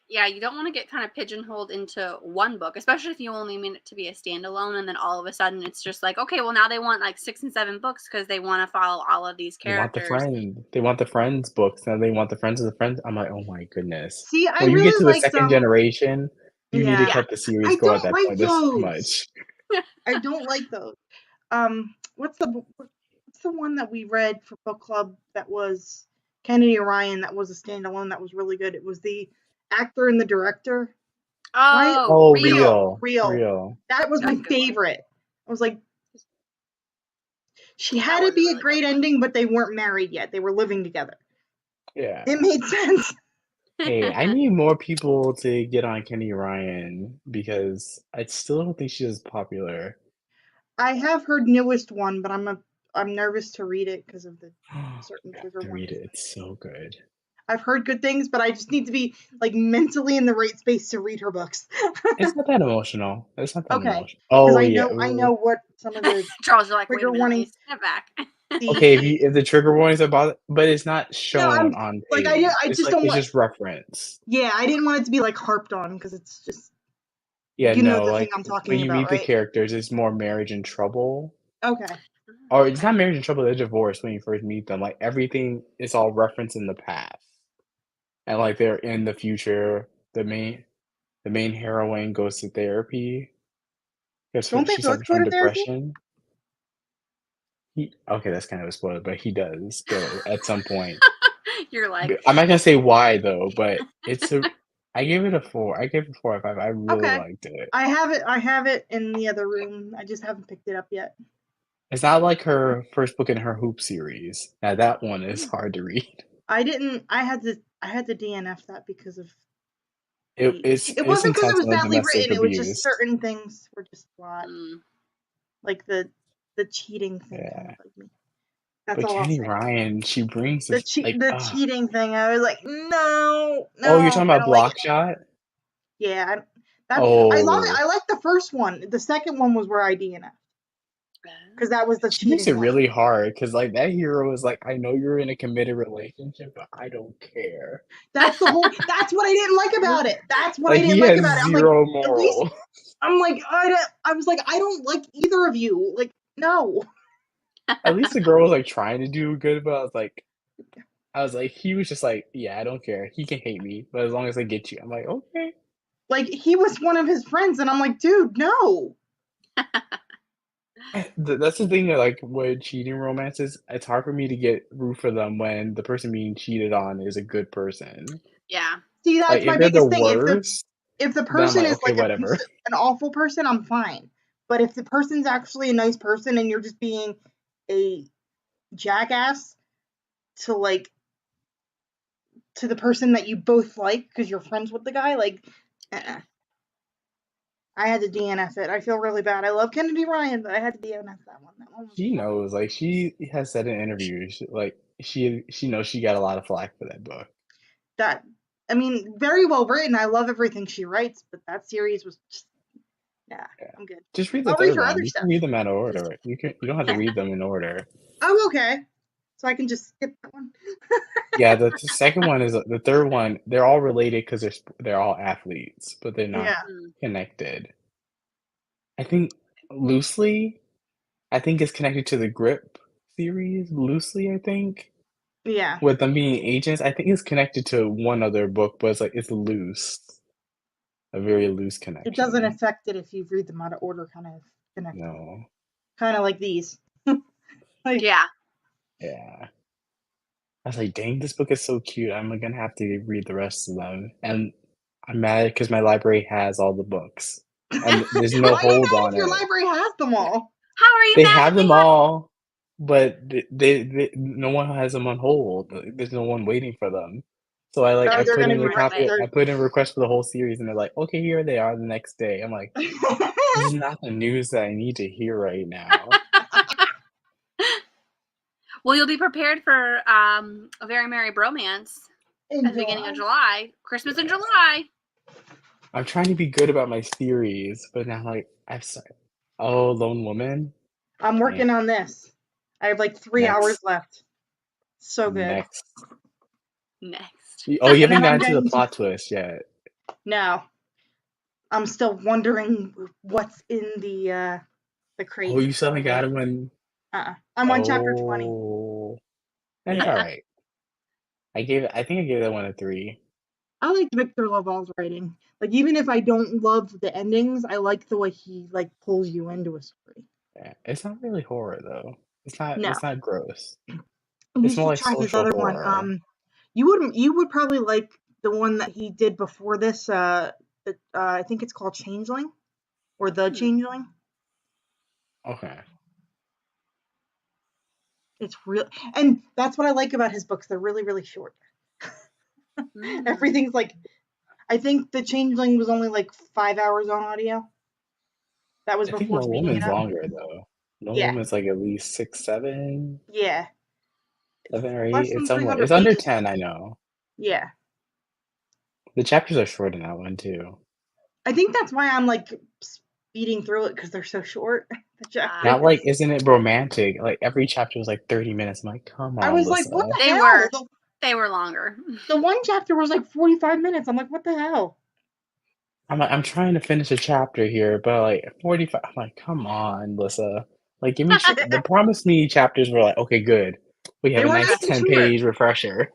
you don't want to get kind of pigeonholed into one book, especially if you only mean it to be a standalone, and then all of a sudden it's just like, okay, well now they want like 6 and 7 books because they want to follow all of these characters. They want the Friends books, and they want the Friends of the Friends. I'm like, oh my goodness. See, I when really you get to like the second generation, you need to cut the series go at that point. There's too much. I don't like those. What's the one that we read for book club that was Kennedy Ryan, that was a standalone that was really good? It was the actor and the director. Oh, Real. That was That's my favorite. I was like, she had to be a great ending, but they weren't married yet. They were living together. Yeah. It made sense. Hey, I need more people to get on Kennedy Ryan because I still don't think she's as popular. I have heard newest one, but I'm nervous to read it because of the certain trigger warnings. Read it. It's so good. I've heard good things, but I just need to be like mentally in the right space to read her books. It's not that emotional. It's not that emotional. Oh, I know what some of the Charles, you're like, trigger wait a minute, warnings. Step back. Okay, if the trigger warnings are bothered, but it's not shown on page. Like I just don't it's just reference. Yeah, I didn't want it to be like harped on because it's just. Yeah, know the thing I'm talking when you about, meet the characters, it's more marriage in trouble. Okay. Or it's not marriage in trouble, they're divorced when you first meet them. Like everything is all referenced in the past. And like they're in the future. The main heroine goes to therapy. Don't they she both suffers go from to therapy? depression. Okay, that's kind of a spoiler, but he does go at some point. You're like, I'm not gonna say why though, but I gave it a 4. I gave it 4 out of 5. I really liked it. I have it in the other room. I just haven't picked it up yet. It's not like her first book in her Hoop series. Now that one is hard to read. I had to DNF that because of It wasn't because it was badly written. Abuse. It was just certain things were just a lot. Like the cheating thing. Yeah. Kind of bugged me. That's but all Kennedy Ryan, she brings the cheating thing. I was like, no. Oh, you're talking about Blockshot? Yeah, I love it. I like the first one. The second one was where I DNF. Because that was the cheating. She makes it really hard because like that hero is like, I know you're in a committed relationship, but I don't care. That's the whole. That's what I didn't like about it. That's what I didn't like about it. Zero moral. I'm like, I was like, I don't like either of you. Like, no. At least the girl was like trying to do good, but I was like, he was just like, yeah, I don't care. He can hate me, but as long as I get you, I'm like, okay. Like he was one of his friends, and I'm like, dude, no. That's the thing that like with cheating romances, it's hard for me to root for them when the person being cheated on is a good person. Yeah. See, that's my biggest thing. If the person is like whatever. An awful person, I'm fine. But if the person's actually a nice person and you're just being a jackass to the person that you both like because you're friends with the guy, like, I had to DNF it. I feel really bad. I love Kennedy Ryan, but I had to DNF that one. She knows, like she has said in interviews, like she knows she got a lot of flack for that book. I mean, very well written. I love everything she writes, but that series was just, I'm good. Just read the third one. You can read them out of order. You don't have to read them in order. Oh, okay. So I can just skip that one. Yeah, the second one is the third one. They're all related because they're all athletes, but they're not connected. I think loosely, it's connected to the Grip series. Loosely, I think. Yeah. With them being agents, I think it's connected to one other book, but it's loose. A very loose connection. It doesn't affect it if you read them out of order, kind of connected. No. Kind of like these. Yeah. Yeah. I was like, dang, this book is so cute. I'm gonna have to read the rest of them. And I'm mad because my library has all the books. and there's no hold on your it. library has them all. How are you They mad have at me? them all, but they no one has them on hold. There's no one waiting for them. So I Or they're put gonna in be a copy. right. I put in a request for the whole series, and they're like, "Okay, here they are." The next day, I'm like, "This is not the news that I need to hear right now." Well, you'll be prepared for a Very Merry Bromance at the beginning of July. Christmas in July. I'm trying to be good about my series, but now I've started. Oh, Lone Woman. I'm working on this. I have like 3 hours left. So good. Next. Oh, you haven't gotten to the plot twist yet. No. I'm still wondering what's in the crate. Oh, you still haven't got it when... I'm on chapter 20. That's alright. I think I gave that one a 3. I liked Victor Laval's writing. Like, even if I don't love the endings, I like the way he like pulls you into a story. Yeah, it's not really horror though. It's not. No. It's not gross. You It's more should like try his social other horror. one. You would probably like the one that he did before this. I think it's called Changeling, or The Changeling. Okay. It's real, and that's what I like about his books. They're really, really short. Everything's like, I think The Changeling was only like 5 hours on audio. That was I think before No speeding Woman's it up. longer though. No Yeah. Woman's like at least 6, 7. Yeah. 7 or 8. Less than It's somewhere. 300 It's under pages. 10. I know. Yeah. The chapters are short in that one too. I think that's why I'm like speeding through it, because they're so short. The chapters. Not like, isn't it Bromantic? Like every chapter was like 30 minutes. I'm like, come on. I was Lyssa. like, what the hell? They were longer. The one chapter was like 45 minutes. I'm like, what the hell? I'm trying to finish a chapter here, but like 45. I'm like, come on, Lyssa. Like, give me the Promise Me chapters were like, okay, good. We have a nice 10-page refresher.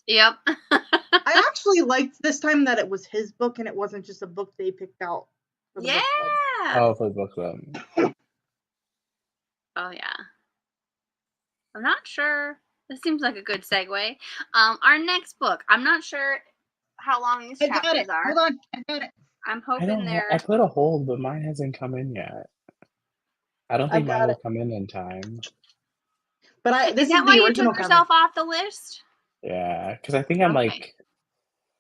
Yep. I actually liked this time that it was his book and it wasn't just a book they picked out. For the book club. Oh, for the book club. Oh yeah. I'm not sure. This seems like a good segue. Our next book. I'm not sure how long these chapters are. Hold on. I got it. I'm hoping they're. I put a hold, but mine hasn't come in yet. I don't think mine will come in time. But is that why you took yourself off the list? Yeah, because I think I'm like.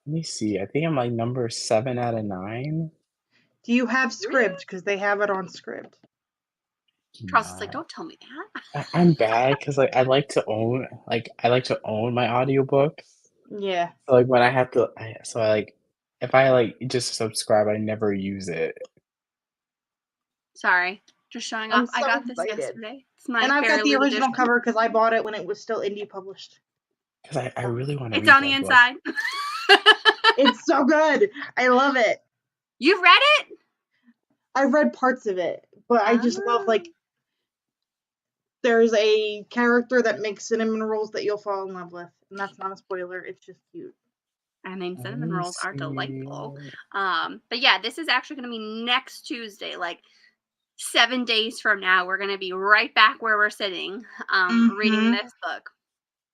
Let me see. I think I'm like number 7 out of 9. Do you have Scribd? Because they have it on Scribd. Charles is like, don't tell me that. I'm bad because like I like to own my audiobooks. Yeah. So like when I have to, if I just subscribe, I never use it. Sorry, just showing off. I got this yesterday. It's my and I've got the original cover because I bought it when it was still indie published. Because I really want to. It's on the inside. It's so good. I love it. You've read it? I've read parts of it, but I just love like. There's a character that makes cinnamon rolls that you'll fall in love with, and that's not a spoiler. It's just cute. I mean, cinnamon rolls are delightful. But yeah, this is actually going to be next Tuesday, like 7 days from now. We're going to be right back where we're sitting, reading this book.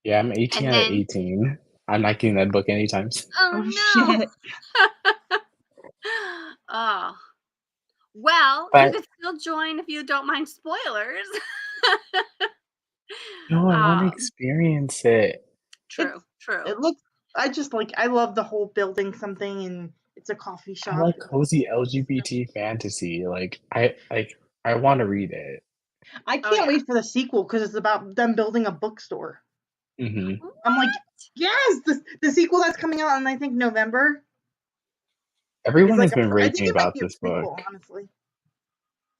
Yeah, I'm 18 out of 18. I'm not getting that book anytime soon. Oh no! Shit. Oh. Well, you could still join if you don't mind spoilers. No, I want to experience it. True. It looks. I love the whole building something, and it's a coffee shop. I like cozy LGBT fantasy. Like I want to read it. I can't wait for the sequel because it's about them building a bookstore. Mm-hmm. I'm like, yes, the sequel that's coming out in I think November. Everyone has been raving about this book. Honestly.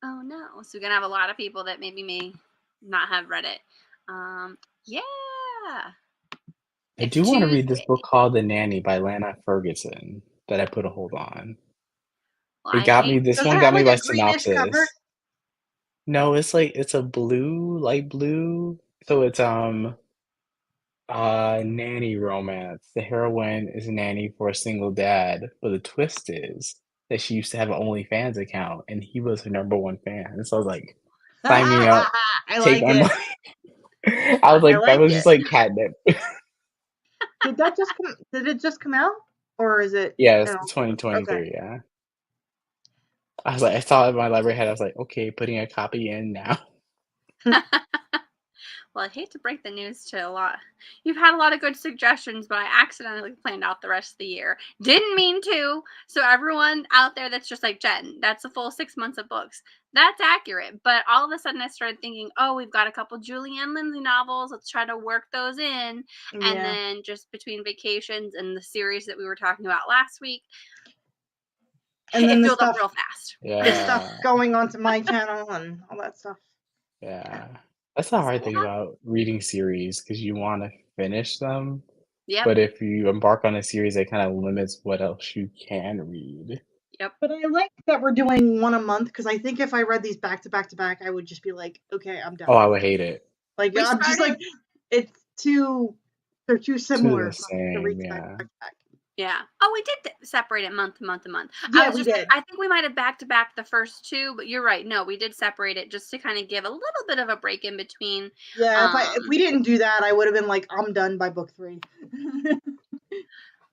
Oh no! So we're gonna have a lot of people that maybe may not have read it. Yeah. I do want to read this book called The Nanny by Lana Ferguson that I put a hold on. Well, it got me. This one got me by synopsis. No, it's a blue, light blue. So it's nanny romance. The heroine is a nanny for a single dad, but the twist is that she used to have an OnlyFans account, and he was her #1 fan. So I was like, sign me up, take my money. I was like, that was just like catnip. Did it just come out, or is it? Yeah, it's 2023. Okay. Yeah. I was like, I saw it in my library head. I was like, okay, putting a copy in now. Well, I hate to break the news to a lot. You've had a lot of good suggestions, but I accidentally planned out the rest of the year. Didn't mean to. So everyone out there that's just like, Jen, that's a full 6 months of books. That's accurate. But all of a sudden I started thinking, oh, we've got a couple Julianne Lindsay novels. Let's try to work those in. And Yeah. then just between vacations and the series that we were talking about last week, And then it the filled up stuff, real fast. the stuff going onto my channel and all that stuff. Yeah. That's the hard thing about reading series because you want to finish them. Yep. But if you embark on a series, it kind of limits what else you can read. Yep. But I like that we're doing one a month because I think if I read these back to back to back, I would just be like, okay, I'm done. Oh, I would hate it. Like, I'm just like, it's too, they're too similar the same, to read yeah. back to back. Yeah. Oh, we did separate it month to month to month. Yeah, we did. I think we might have back to back the first two, but you're right. No, we did separate it just to kind of give a little bit of a break in between. Yeah, if we didn't do that, I would have been like, I'm done by book 3.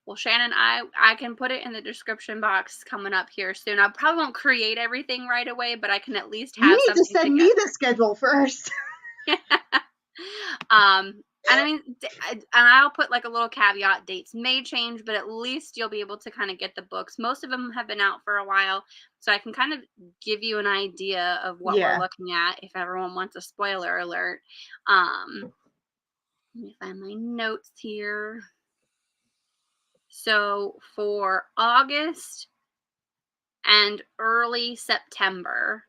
Well, Shannon, I can put it in the description box coming up here soon. I probably won't create everything right away, but I can at least have something. You need to send me the schedule first. And I mean, and I'll put like a little caveat, dates may change, but at least you'll be able to kind of get the books. Most of them have been out for a while, so I can kind of give you an idea of what we're looking at if everyone wants a spoiler alert. Let me find my notes here. So for August and early September,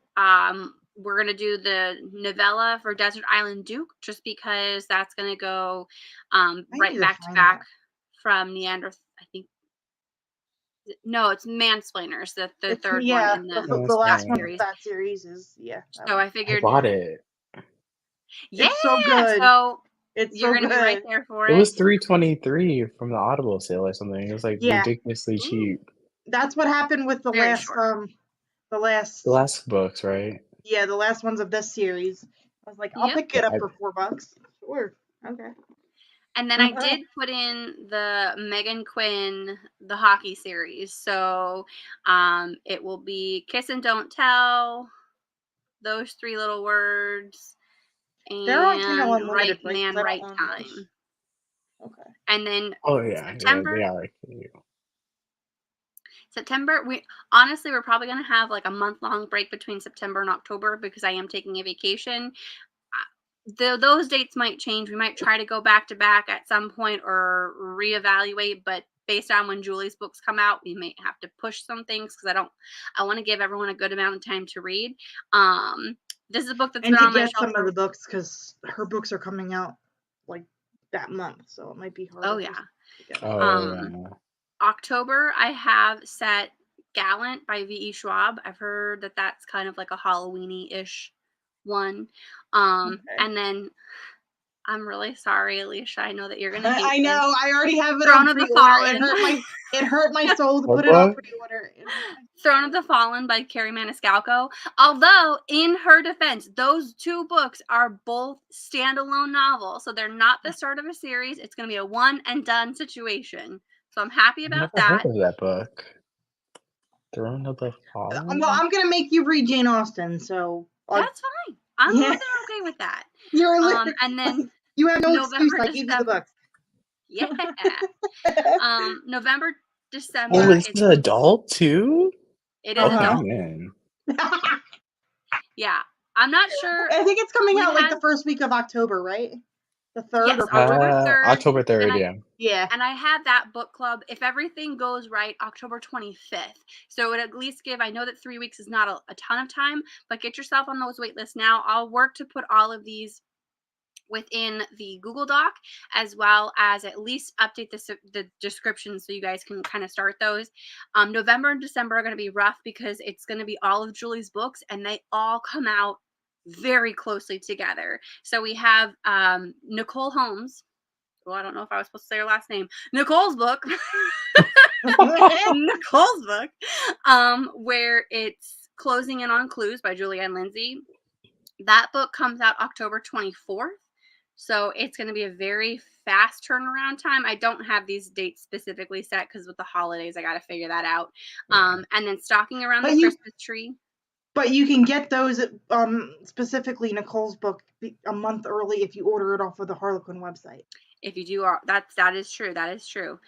we're going to do the novella for Desert Island Duke just because that's going to go right back to back from Neanderthal. I think. No, it's Mansplainers, the third one in the last one of that series is, So I figured. I bought it. Yeah, it's so good. So it's you're so going to be right there for it. It was $3.23 from the Audible sale or something. It was like ridiculously cheap. That's what happened with the last books, right? Yeah, the last ones of this series. I was like, I'll pick it up for $4. Sure. Okay. And then I did put in the Megan Quinn, the hockey series. So it will be Kiss and Don't Tell, those 3 little words, and Right Man, Right Time. Okay. And then September. September, we're probably going to have like a month-long break between September and October because I am taking a vacation. Those dates might change. We might try to go back to back at some point or reevaluate, but based on when Julie's books come out, we may have to push some things because I want to give everyone a good amount of time to read. This is a book that's been on my shelf. Some of the books because her books are coming out like that month, so it might be hard. Oh yeah. October, I have set Gallant by V.E. Schwab. I've heard that that's kind of like a Halloween-y-ish one. And then I'm really sorry, Alicia. I know that you're gonna hate I know. this. I already have it Throne on of the pre-order. Fallen. It hurt my soul to put it on pre-order. Throne of the Fallen by Carrie Maniscalco. Although, in her defense, those 2 books are both standalone novels, so they're not the start of a series. It's going to be a one and done situation. So I'm happy about that. I've never heard of that book. Throne of the Fallen. Well, I'm gonna make you read Jane Austen, so that's fine. I'm more than okay with that. And then you have no November, excuse. I give you the books. Yeah. November, December. Oh, is it adult too? It is adult. Man. Yeah, I'm not sure. I think it's coming out like the first week of October, right? The 3rd? Yes, October 3rd. October 3rd, yeah. And I have that book club, if everything goes right, October 25th. So it would at least give, I know that 3 weeks is not a ton of time, but get yourself on those wait lists now. I'll work to put all of these within the Google Doc, as well as at least update the description so you guys can kind of start those. November and December are going to be rough because it's going to be all of Julie's books, and they all come out very closely together. So we have Nicole Holmes. Well, I don't know if I was supposed to say her last name. Nicole's book. Nicole's book. Where it's Closing In on Clues by Julianne Lindsay. That book comes out October 24th. So it's going to be a very fast turnaround time. I don't have these dates specifically set because with the holidays, I got to figure that out. And then stocking around the Christmas tree. But you can get those, specifically Nicole's book, a month early if you order it off of the Harlequin website. If you do, that is true. That is true.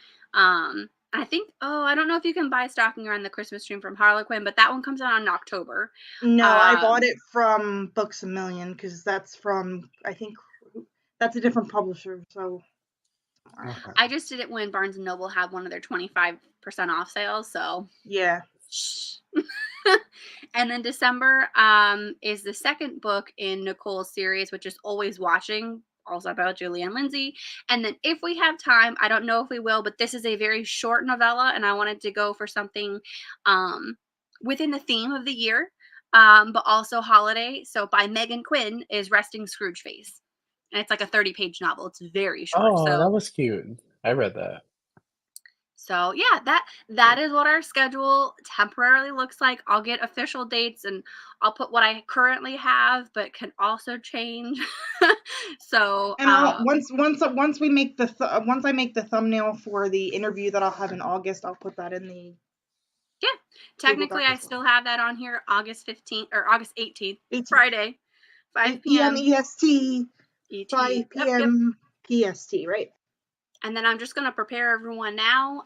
I think, I don't know if you can buy stocking around the Christmas tree from Harlequin, but that one comes out in October. No, I bought it from Books A Million because that's from, I think, that's a different publisher. So I just did it when Barnes & Noble had one of their 25% off sales. So yeah. And then December is the second book in Nicole's series, which is Always Watching, also about Julie and Lindsay. And then if we have time, I don't know if we will, but this is a very short novella, and I wanted to go for something within the theme of the year, but also holiday. So by Megan Quinn is Resting Scrooge Face. And it's like a 30-page novel. It's very short. Oh, that was cute. I read that. So yeah, that is what our schedule temporarily looks like. I'll get official dates and I'll put what I currently have, but can also change. So and once we make once I make the thumbnail for the interview that I'll have in August, I'll put that in the. Yeah, technically I still have that on here. August 15th or August 18th, Friday, 5 p.m. EST, 5 p.m. PST, right? And then I'm just going to prepare everyone now.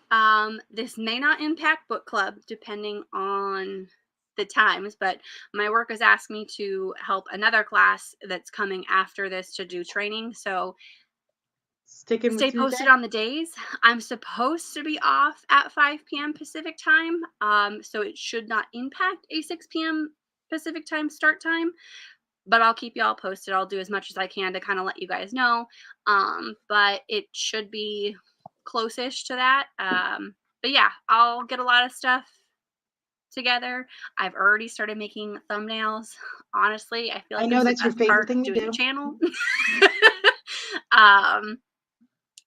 This may not impact book club depending on the times, but my work has asked me to help another class that's coming after this to do training. So stay posted on the days. I'm supposed to be off at 5 p.m. Pacific time. So it should not impact a 6 p.m. Pacific time start time. But I'll keep y'all posted. I'll do as much as I can to kind of let you guys know. But it should be close-ish to that. But yeah, I'll get a lot of stuff together. I've already started making thumbnails. Honestly, I feel like that's your favorite thing to do. The channel.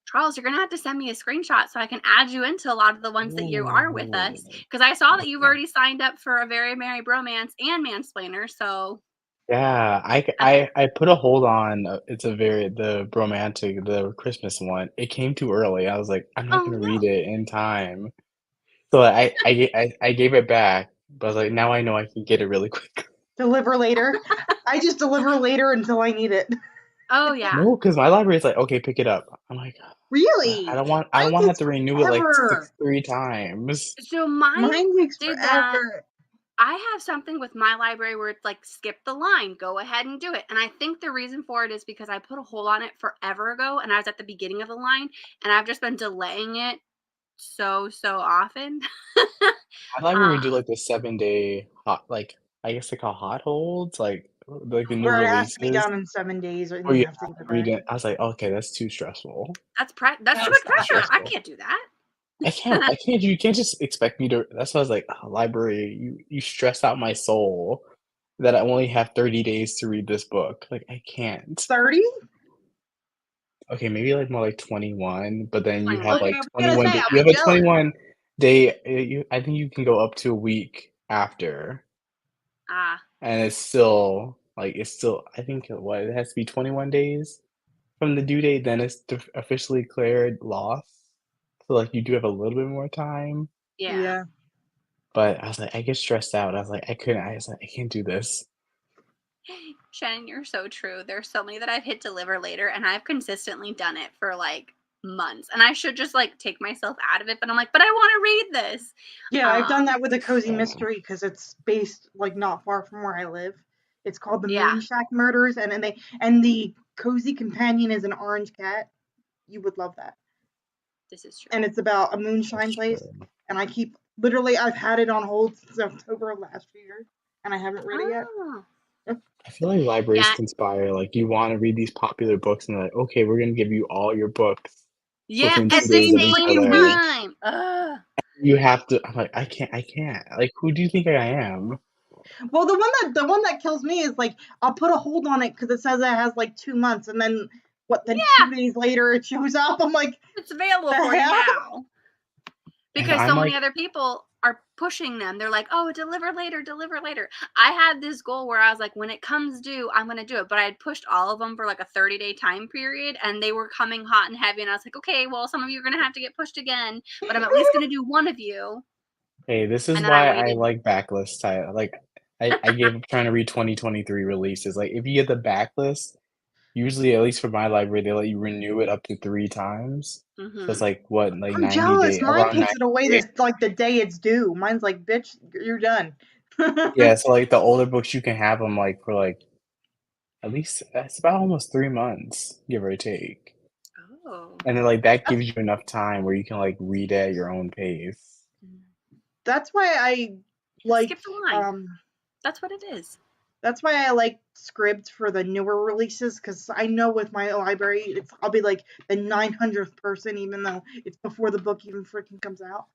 Charles, you're going to have to send me a screenshot so I can add you into a lot of the ones that you are with us. Because I saw that you've already signed up for A Very Merry Bromance and Mansplainer, so... Yeah, I put a hold on, the Bromantic, the Christmas one. It came too early. I was like, I'm not gonna read it in time. So I gave it back, but I was like, now I know I can get it really quick. Deliver later. I just deliver later until I need it. Oh yeah. No, because my library is like, okay, pick it up. I'm like, really? I don't want to have to renew it like 3 times. So mine takes forever. I have something with my library where it's like, skip the line, go ahead and do it. And I think the reason for it is because I put a hold on it forever ago and I was at the beginning of the line and I've just been delaying it so often. My library would do like the 7-day hot, like I guess they call hot holds, like the new where releases. It has to be done in 7 days, or you have to read it. I was like, okay, that's too stressful. That's too much pressure. I can't do that. I can't. You can't just expect me to. That's why I was like, library, you stress out my soul that I only have 30 days to read this book. Like, I can't. 30? Okay, maybe like more like 21, but then you have like 21. You have a 21 day. I think you can go up to a week after. And it's still. I think it has to be 21 days from the due date. Then it's officially declared lost. So like you do have a little bit more time. Yeah. But I was like, I get stressed out. I was like, I can't do this. Shannon, you're so true. There's so many that I've hit deliver later and I've consistently done it for like months. And I should just like take myself out of it. But I'm like, but I want to read this. Yeah, I've done that with a cozy mystery because it's based like not far from where I live. It's called The Moonshack Murders, and the cozy companion is an orange cat. You would love that. This is true. And it's about a moonshine place. And I've had it on hold since October of last year, and I haven't read it yet. I feel like libraries conspire. Like, you want to read these popular books, and they're like, okay, we're going to give you all your books. Yeah, at the same time. You have to. I'm like, I can't. Like, who do you think I am? Well, the one that kills me is like, I'll put a hold on it because it says it has like 2 months, and then 2 days later it shows up. I'm like, it's available for you now. Because so many other people are pushing them. They're like, oh, deliver later, deliver later. I had this goal where I was like, when it comes due, I'm going to do it. But I had pushed all of them for like a 30-day time period, and they were coming hot and heavy. And I was like, okay, well, some of you are going to have to get pushed again, but I'm at least going to do one of you. Hey, this is why I like backlist title. Like, I gave up trying to read 2023 releases. Like, if you get the backlist, usually, at least for my library, they let you renew it up to 3 times. So it's like, what, like I'm 90 jealous. days? Mine takes it away this like the day it's due. Mine's like, bitch, you're done. Yeah, so like the older books, you can have them like for like at least it's about almost 3 months, give or take. Oh. And then like that gives you enough time where you can like read at your own pace. That's why I like skip the line. That's what it is. That's why I like Scribd for the newer releases, because I know with my library, I'll be like the 900th person, even though it's before the book even freaking comes out.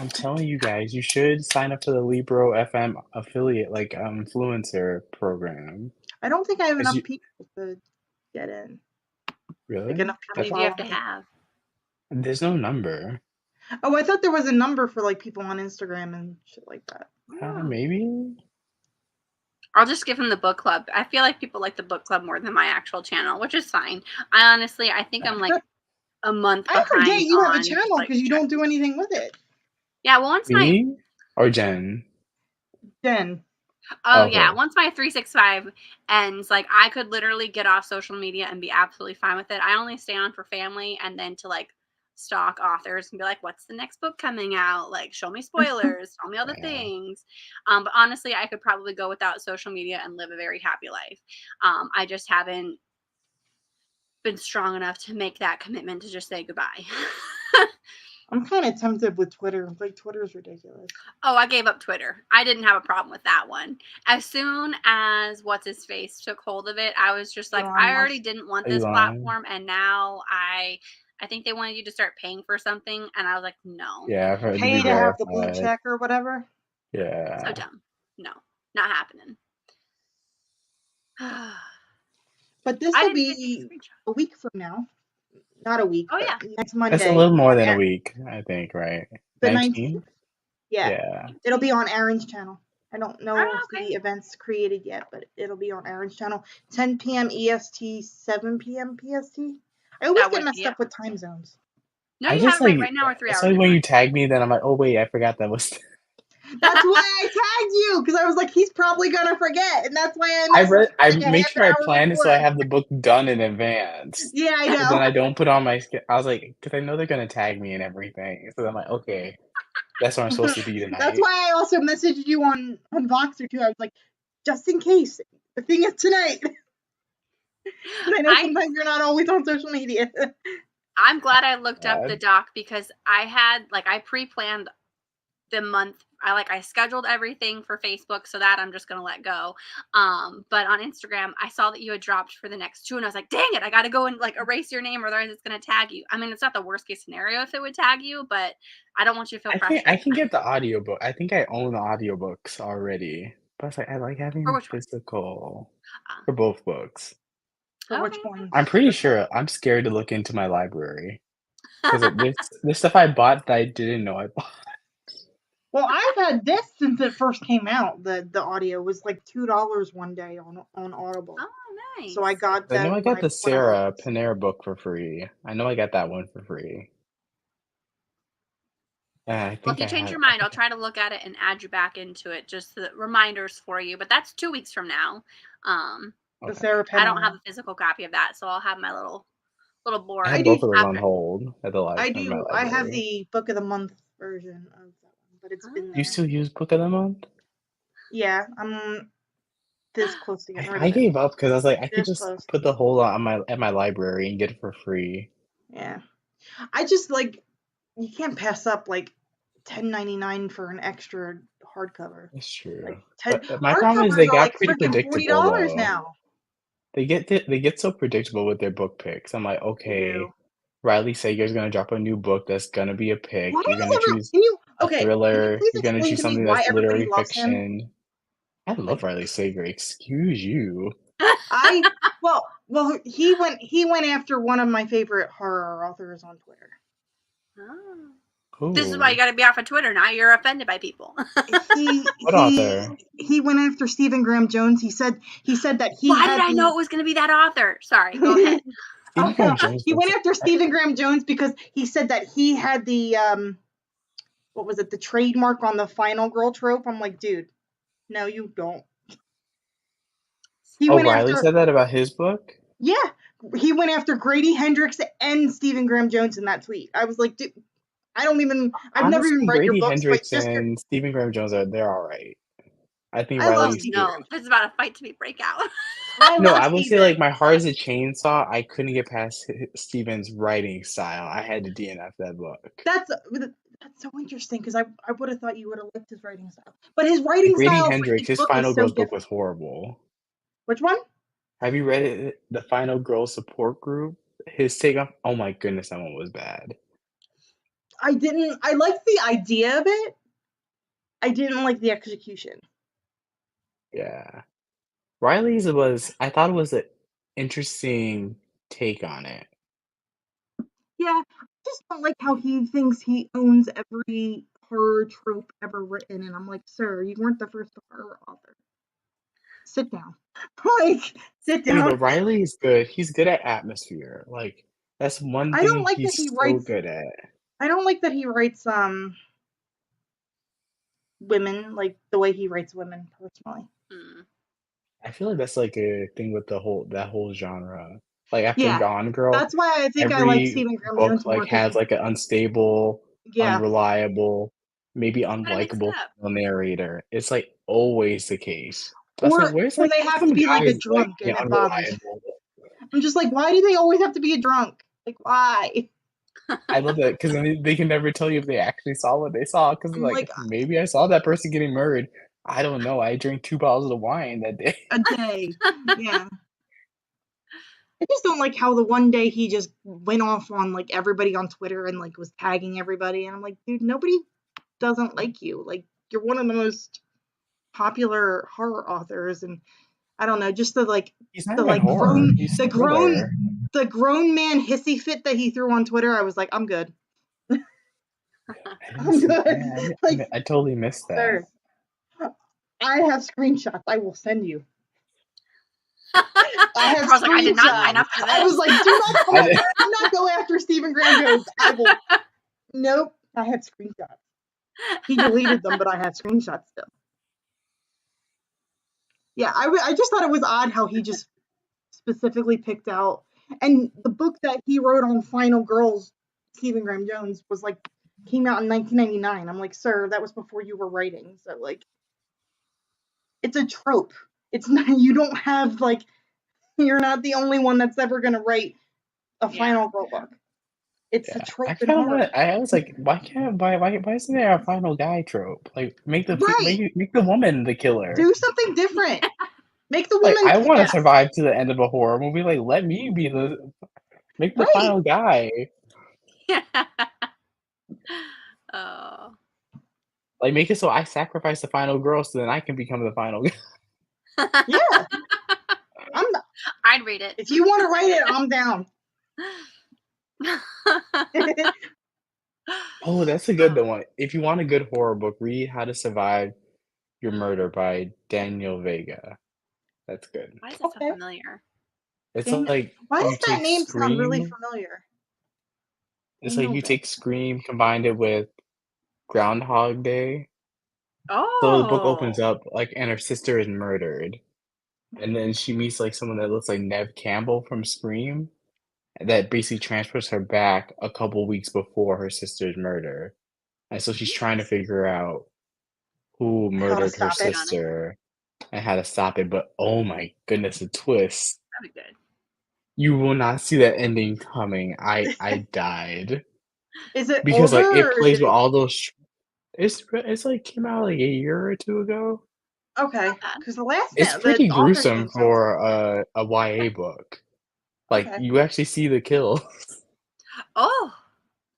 I'm telling you guys, you should sign up for the Libro FM affiliate, like influencer program. I don't think I have enough people to get in. Really? Like enough people. How many do you have to have? There's no number. Oh, I thought there was a number for like people on Instagram and shit like that. Maybe. I'll just give him the book club. I feel like people like the book club more than my actual channel, which is fine. I think I'm like a month behind. I forget you have a channel because you don't do anything with it. Yeah, well, once Me or Jen? Jen. Oh, okay. Yeah, once my 365 ends, like I could literally get off social media and be absolutely fine with it. I only stay on for family and then to like stalk authors and be like, what's the next book coming out? Like, show me spoilers, tell me all the things. But honestly, I could probably go without social media and live a very happy life. I just haven't been strong enough to make that commitment to just say goodbye. I'm kind of tempted with Twitter. Like, Twitter's ridiculous. Oh, I gave up Twitter. I didn't have a problem with that one. As soon as what's-his-face took hold of it, I was just like, I already didn't want this platform, and now I think they wanted you to start paying for something, and I was like, no. Yeah, I've heard pay to have the blue check or whatever. Yeah. So dumb. No, not happening. But this will be a week from now. Not a week. Oh, yeah. Next Monday. That's a little more than a week, I think, right? The 19th? Yeah. Yeah. It'll be on Aaron's channel. I don't know if the event's created yet, but it'll be on Aaron's channel. 10 p.m. EST, 7 p.m. PST. I always get messed up with time zones. No, you have it right now. We're 3 hours. So when you tag me, then I'm like, oh wait, I forgot that was. That's why I tagged you, because I was like, he's probably gonna forget, and that's why I make sure I plan it so I have the book done in advance. Yeah, I know. Then I don't put on my. I was like, because I know they're gonna tag me and everything, so I'm like, okay, that's what I'm supposed to be tonight. That's why I also messaged you on Voxer too. I was like, just in case, the thing is tonight. I know sometimes you're not always on social media. I'm glad I looked up the doc because I pre-planned the month. I scheduled everything for Facebook, so that I'm just gonna let go. But on Instagram, I saw that you had dropped for the next 2, and I was like, dang it, I gotta go and erase your name, or otherwise it's gonna tag you. I mean, it's not the worst case scenario if it would tag you, but I don't want you to feel pressure. I can get the audiobook. I think I own the audiobooks already. But it's like I like having physical for both books. For which one? I'm pretty sure. I'm scared to look into my library because this stuff I bought that I didn't know I bought. Well, I've had this since it first came out. The audio was like $2 one day on Audible. Oh, nice. So I got that. I know I got the Sarah Panera book for free. I know I got that one for free. Well, if you change your mind, I'll try to look at it and add you back into it. Just the reminders for you. But that's 2 weeks from now. The Sarah Panera. I don't have a physical copy of that, so I'll have my little board. I have both of them on hold at the library. I do. I have the Book of the Month version of that one, but it's been there. You still use Book of the Month? Yeah, I'm this close to getting rid of it. I gave up because I was like, I could just put the hold on at my library and get it for free. Yeah, I just you can't pass up $10.99 for an extra hardcover. That's true. But my problem is they got pretty predictable. $40 now. They get so predictable with their book picks. I'm like, okay, Riley Sager's gonna drop a new book that's gonna be a pick. You're gonna choose a thriller. You're gonna choose something that's literary fiction. I love Riley Sager. Excuse you. Well, he went after one of my favorite horror authors on Twitter. Oh. This is why you got to be off of Twitter. Now you're offended by people. What author? He went after Stephen Graham Jones. He said that he. Why did I know it was going to be that author? Sorry, go ahead. He went after Stephen Graham Jones because he said that he had the what was it, the trademark on the final girl trope. I'm like, dude, no, you don't. Riley said that about his book? Yeah. He went after Grady Hendrix and Stephen Graham Jones in that tweet. I was like, dude, I've never even read your books, Hendrix and Stephen Graham Jones they're all right. I think Riley's no. This is about a fight to be breakout. I would say like My Heart is a Chainsaw. I couldn't get past Stephen's writing style. I had to DNF that book. That's so interesting because I would have thought you would have liked his writing style, but his writing Grady style. Hendrix, his Final Girls book was horrible. Which one? Have you read it? The Final Girls Support Group. His take on. Oh my goodness, that one was bad. I didn't. I liked the idea of it. I didn't like the execution. Yeah, Riley's I thought it was an interesting take on it. Yeah, I just don't like how he thinks he owns every horror trope ever written, and I'm like, sir, you weren't the first horror author. Sit down. Sit down. But Riley is good. He's good at atmosphere. Like that's one thing he's so good at. I don't like that he writes women, like the way he writes women personally. I feel like that's like a thing with that whole genre. Like after Gone Girl, that's why I think I like Stephen Graham Jones more. Like has like an unstable, unreliable, maybe unlikable narrator. It's like always the case. Or they have to be like a drunk and it bothers me. I'm just like, why do they always have to be a drunk? Like, why? I love that because they can never tell you if they actually saw what they saw. Because like, maybe I saw that person getting murdered. I don't know. I drank 2 bottles of wine that day. A day, yeah. I just don't like how the one day he just went off on like everybody on Twitter and like was tagging everybody, and I'm like, dude, nobody doesn't like you. Like, you're one of the most popular horror authors, and I don't know, just the like grown man hissy fit that he threw on Twitter. I was like, I'm good. I'm good. I totally missed that. Sir, I have screenshots. I will send you. I was like, I did not sign up for this. I was like, do not go after Stephen Graham Jones. I will. Nope. I had screenshots. He deleted them, but I had screenshots still. Yeah, I just thought it was odd how he just specifically picked out, and the book that he wrote on Final Girls, Stephen Graham Jones, was like came out in 1999. I'm like, sir, that was before you were writing. So like, it's a trope. It's not, you don't have like, you're not the only one that's ever gonna write a Final Girl book. It's a trope. I was like, why isn't there a final guy trope? Like, make the woman the killer. Do something different. Make the woman. I want to survive to the end of a horror movie. Like, let me be make the final guy. Yeah. Oh. Like, make it so I sacrifice the final girl so then I can become the final guy. Yeah. I'd read it. If you want to write it, I'm down. Oh, that's a good one. If you want a good horror book, read How to Survive Your Murder by Daniel Vega. That's good. Why is that so familiar? It's like why does that name sound really familiar? It's like you take Scream, combined it with Groundhog Day. Oh. So the book opens up like, and her sister is murdered, and then she meets like someone that looks like Neve Campbell from Scream, that basically transfers her back a couple weeks before her sister's murder, and so she's trying to figure out who murdered her sister and how to stop it. But oh my goodness, a twist! That'd be good. You will not see that ending coming. I died. Is it because older, like it plays with all those? It's like came out like a year or two ago. Okay, because the last it's pretty gruesome for a YA book. Like you actually see the kills. Oh.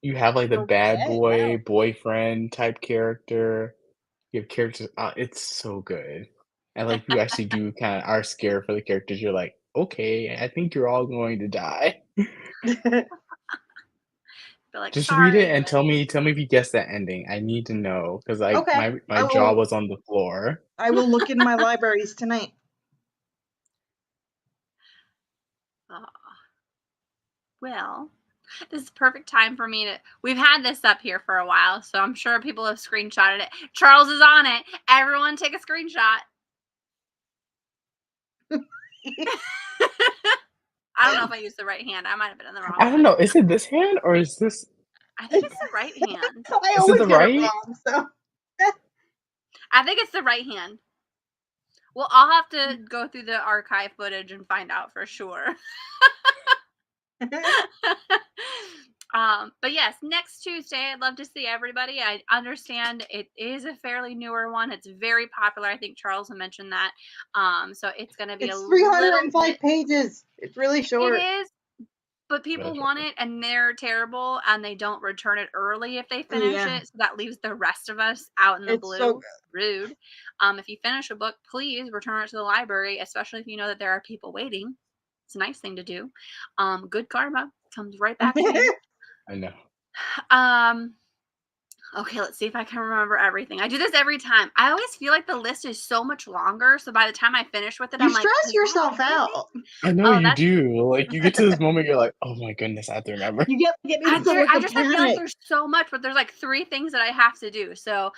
You have like the bad boy boyfriend type character. You have characters. It's so good, and like you actually do kind of are scared for the characters. You're like, okay, I think you're all going to die. Be like, Just read sorry. it and tell me if you guess that ending. I need to know because Okay. my jaw was on the floor. I will look in my libraries tonight. Well, this is perfect time for me to. We've had this up here for a while, so I'm sure people have screenshotted it. Charles is on it. Everyone take a screenshot. I don't know if I used the right hand. I might have been in the wrong. I don't know. Is it this hand or is this? I think it's the right hand. I Is it always the get right? it wrong, so. I think it's the right hand. Well, I'll have to go through the archive footage and find out for sure. But yes, next Tuesday, I'd love to see everybody. I understand it is a fairly newer one. It's very popular. I think Charles mentioned that. So it's going to be It's a 305 pages. It's really short. It is, but people want it and they're terrible and they don't return it early if they finish it. So that leaves the rest of us out in the blue. So rude. If you finish a book, please return it to the library, especially if you know that there are people waiting. It's a nice thing to do. Good karma comes right back to you. I know. Okay, let's see if I can remember everything. I do this every time. I always feel like the list is so much longer, so by the time I finish with it, I'm like, stress yourself out. I know you do. Like you get to this moment, you're like, oh my goodness, I have to remember. You get I feel like there's so much, but there's like 3 things that I have to do. So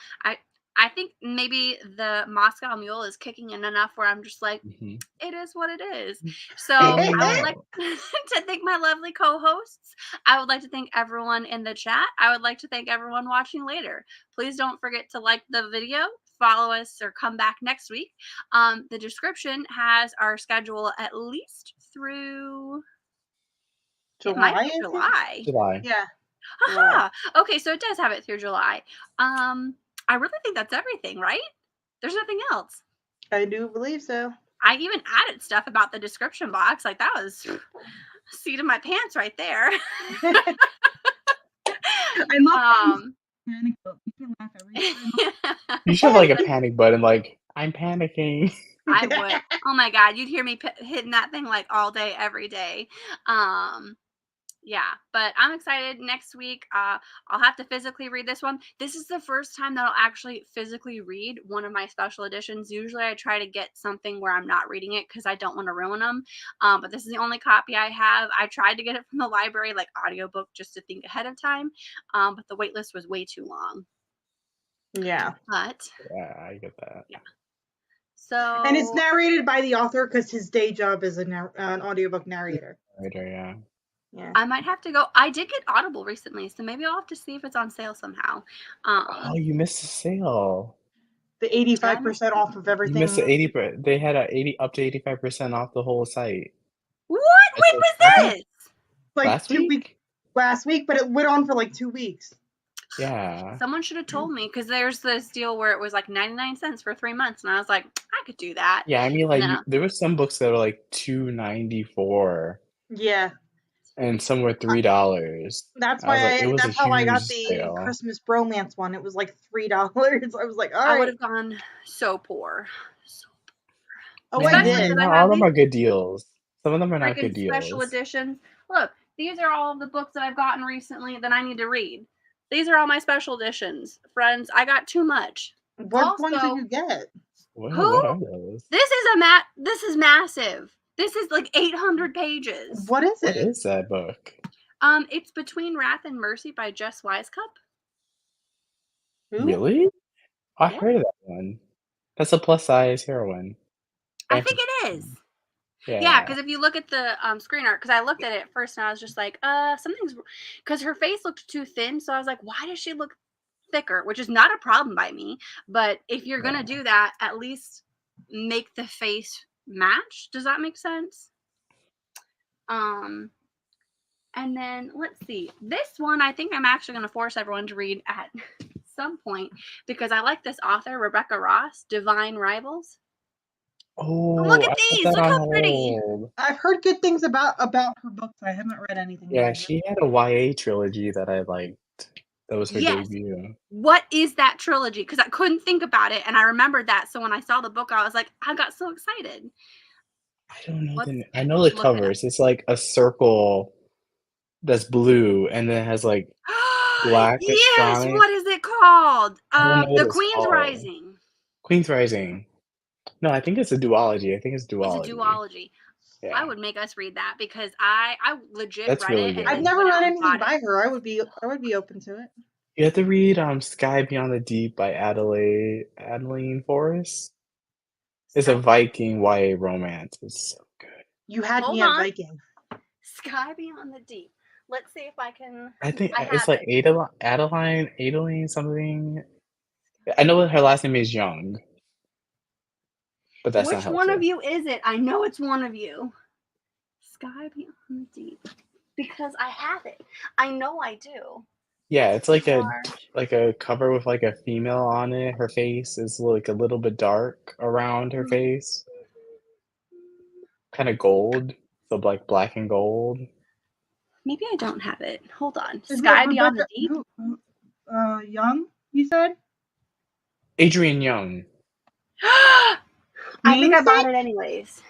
I think maybe the Moscow Mule is kicking in enough where I'm just like, it is what it is. So I would like to thank my lovely co-hosts. I would like to thank everyone in the chat. I would like to thank everyone watching later. Please don't forget to like the video, follow us, or come back next week. The description has our schedule at least through July. It might be July. Yeah. Aha. Okay, so it does have it through July. I really think that's everything, right? There's nothing else. I do believe so. I even added stuff about the description box. Like that was seat of my pants right there. I love panic button. You can laugh every time. You should have like a panic button, like I'm panicking. I would. Oh my god, you'd hear me hitting that thing like all day, every day. Yeah, but I'm excited. Next week, I'll have to physically read this one. This is the first time that I'll actually physically read one of my special editions. Usually I try to get something where I'm not reading it because I don't want to ruin them. But this is the only copy I have. I tried to get it from the library, like audiobook, just to think ahead of time. But the wait list was way too long. Yeah. But yeah, I get that. Yeah. So and it's narrated by the author because his day job is an audiobook narrator. Yeah. Yeah. I might have to go. I did get Audible recently, so maybe I'll have to see if it's on sale somehow. Oh, you missed the sale. The 85% off of everything. You missed the 80%. They had up to 85% off the whole site. What? When was this? Like last week? Last week, but it went on for like 2 weeks. Yeah. Someone should have told me because there's this deal where it was like 99 cents for 3 months, and I was like, I could do that. Yeah, I mean, like there were some books that were like $2.94. Yeah. And some were $3. That's why that's how I got the Christmas Bromance one. It was like $3. I was like, all right. I would have gone so poor. Oh, I did. All of them are good deals. Some of them are not good deals. Special editions. Look, these are all of the books that I've gotten recently that I need to read. These are all my special editions, friends. I got too much. What ones did you get? What are those? This is massive. This is like 800 pages. What is it? What is that book? It's Between Wrath and Mercy by Jess Wisecup. Who? Really? I heard of that one. That's a plus size heroine. I think it is. Yeah, because if you look at the screen art, because I looked at it at first and I was just like, something's, because her face looked too thin, so I was like, why does she look thicker? Which is not a problem by me, but if you're gonna do that, at least make the face match. Does that make sense? And then let's see. This one I think I'm actually going to force everyone to read at some point because I like this author, Rebecca Ross, Divine Rivals. Oh, look at these! Look how pretty! I've heard good things about her books. I haven't read anything. Yeah, she had a YA trilogy that I liked. That was her debut. What is that trilogy? Because I couldn't think about it, and I remembered that. So when I saw the book, I was like, I got so excited. I don't know. I know the covers. It's like a circle that's blue, and then it has like black Yes, line. what is it called? I don't know what The it's Queen's called. Rising. Queen's Rising. No, I think it's a duology. I think it's It's a duology. duology. I Yeah, would make us read that because I legit that's read really it and I've good. then never went out read and anything bought it. by her. I would be open to it. You have to read Sky Beyond the Deep by Adeline Forrest. It's a Sky, Viking YA romance. It's so good. You had me hold at on. Viking. Sky Beyond the Deep. Let's see if I can. I think I it's have like it. Adeline something. I know her last name is Young, but that's not Which one of helpful. you is it? I know it's one of you. Sky Beyond the Deep. Because I have it. I know I do. Yeah, it's like Large. a cover with like a female on it. Her face is like a little bit dark around her face, kind of gold, so like black and gold. Maybe I don't have it. Hold on. Is it Sky Beyond the Rebecca Deep? Young, you said? Adrian Young. I think I bought Namesake? it anyways.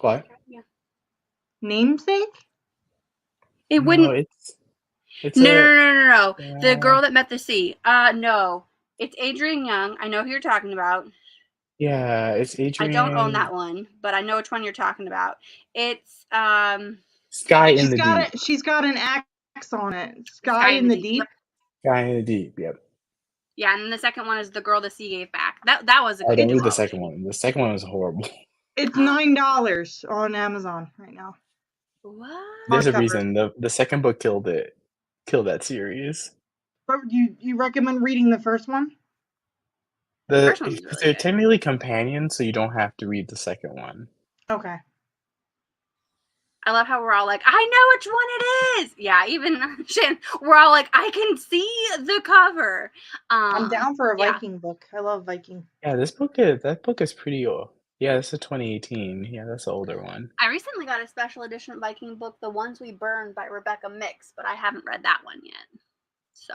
What? Yeah. Namesake? It No, wouldn't. it's No, a no, no, no, no. The uh, girl that met the sea. No. It's Adrian Young. I know who you're talking about. yeah, it's I don't own Adrian that one, but I know which one you're talking about. It's Sky in the Deep. She's got an X on it. Sky In the Deep. Yep. Sky in the Deep. Yep. Yeah, and then the second one is The Girl the Sea Gave Back. That was a I good don't read the duology. second one. The second one was horrible. It's $9 on Amazon right now. What? There's a Hardcover. reason. The second book killed that series. But you recommend reading the first one? The first one was Because really they're good. technically companions, so you don't have to read the second one. Okay. I love how we're all like, I know which one it is. Yeah, even Shan, we're all like, I can see the cover. I'm down for a Yeah. Viking book. I love Viking. Yeah, that book is pretty old. Yeah, it's a 2018. Yeah, that's the older one. I recently got a special edition Viking book, The Ones We Burned by Rebecca Mix, but I haven't read that one yet. So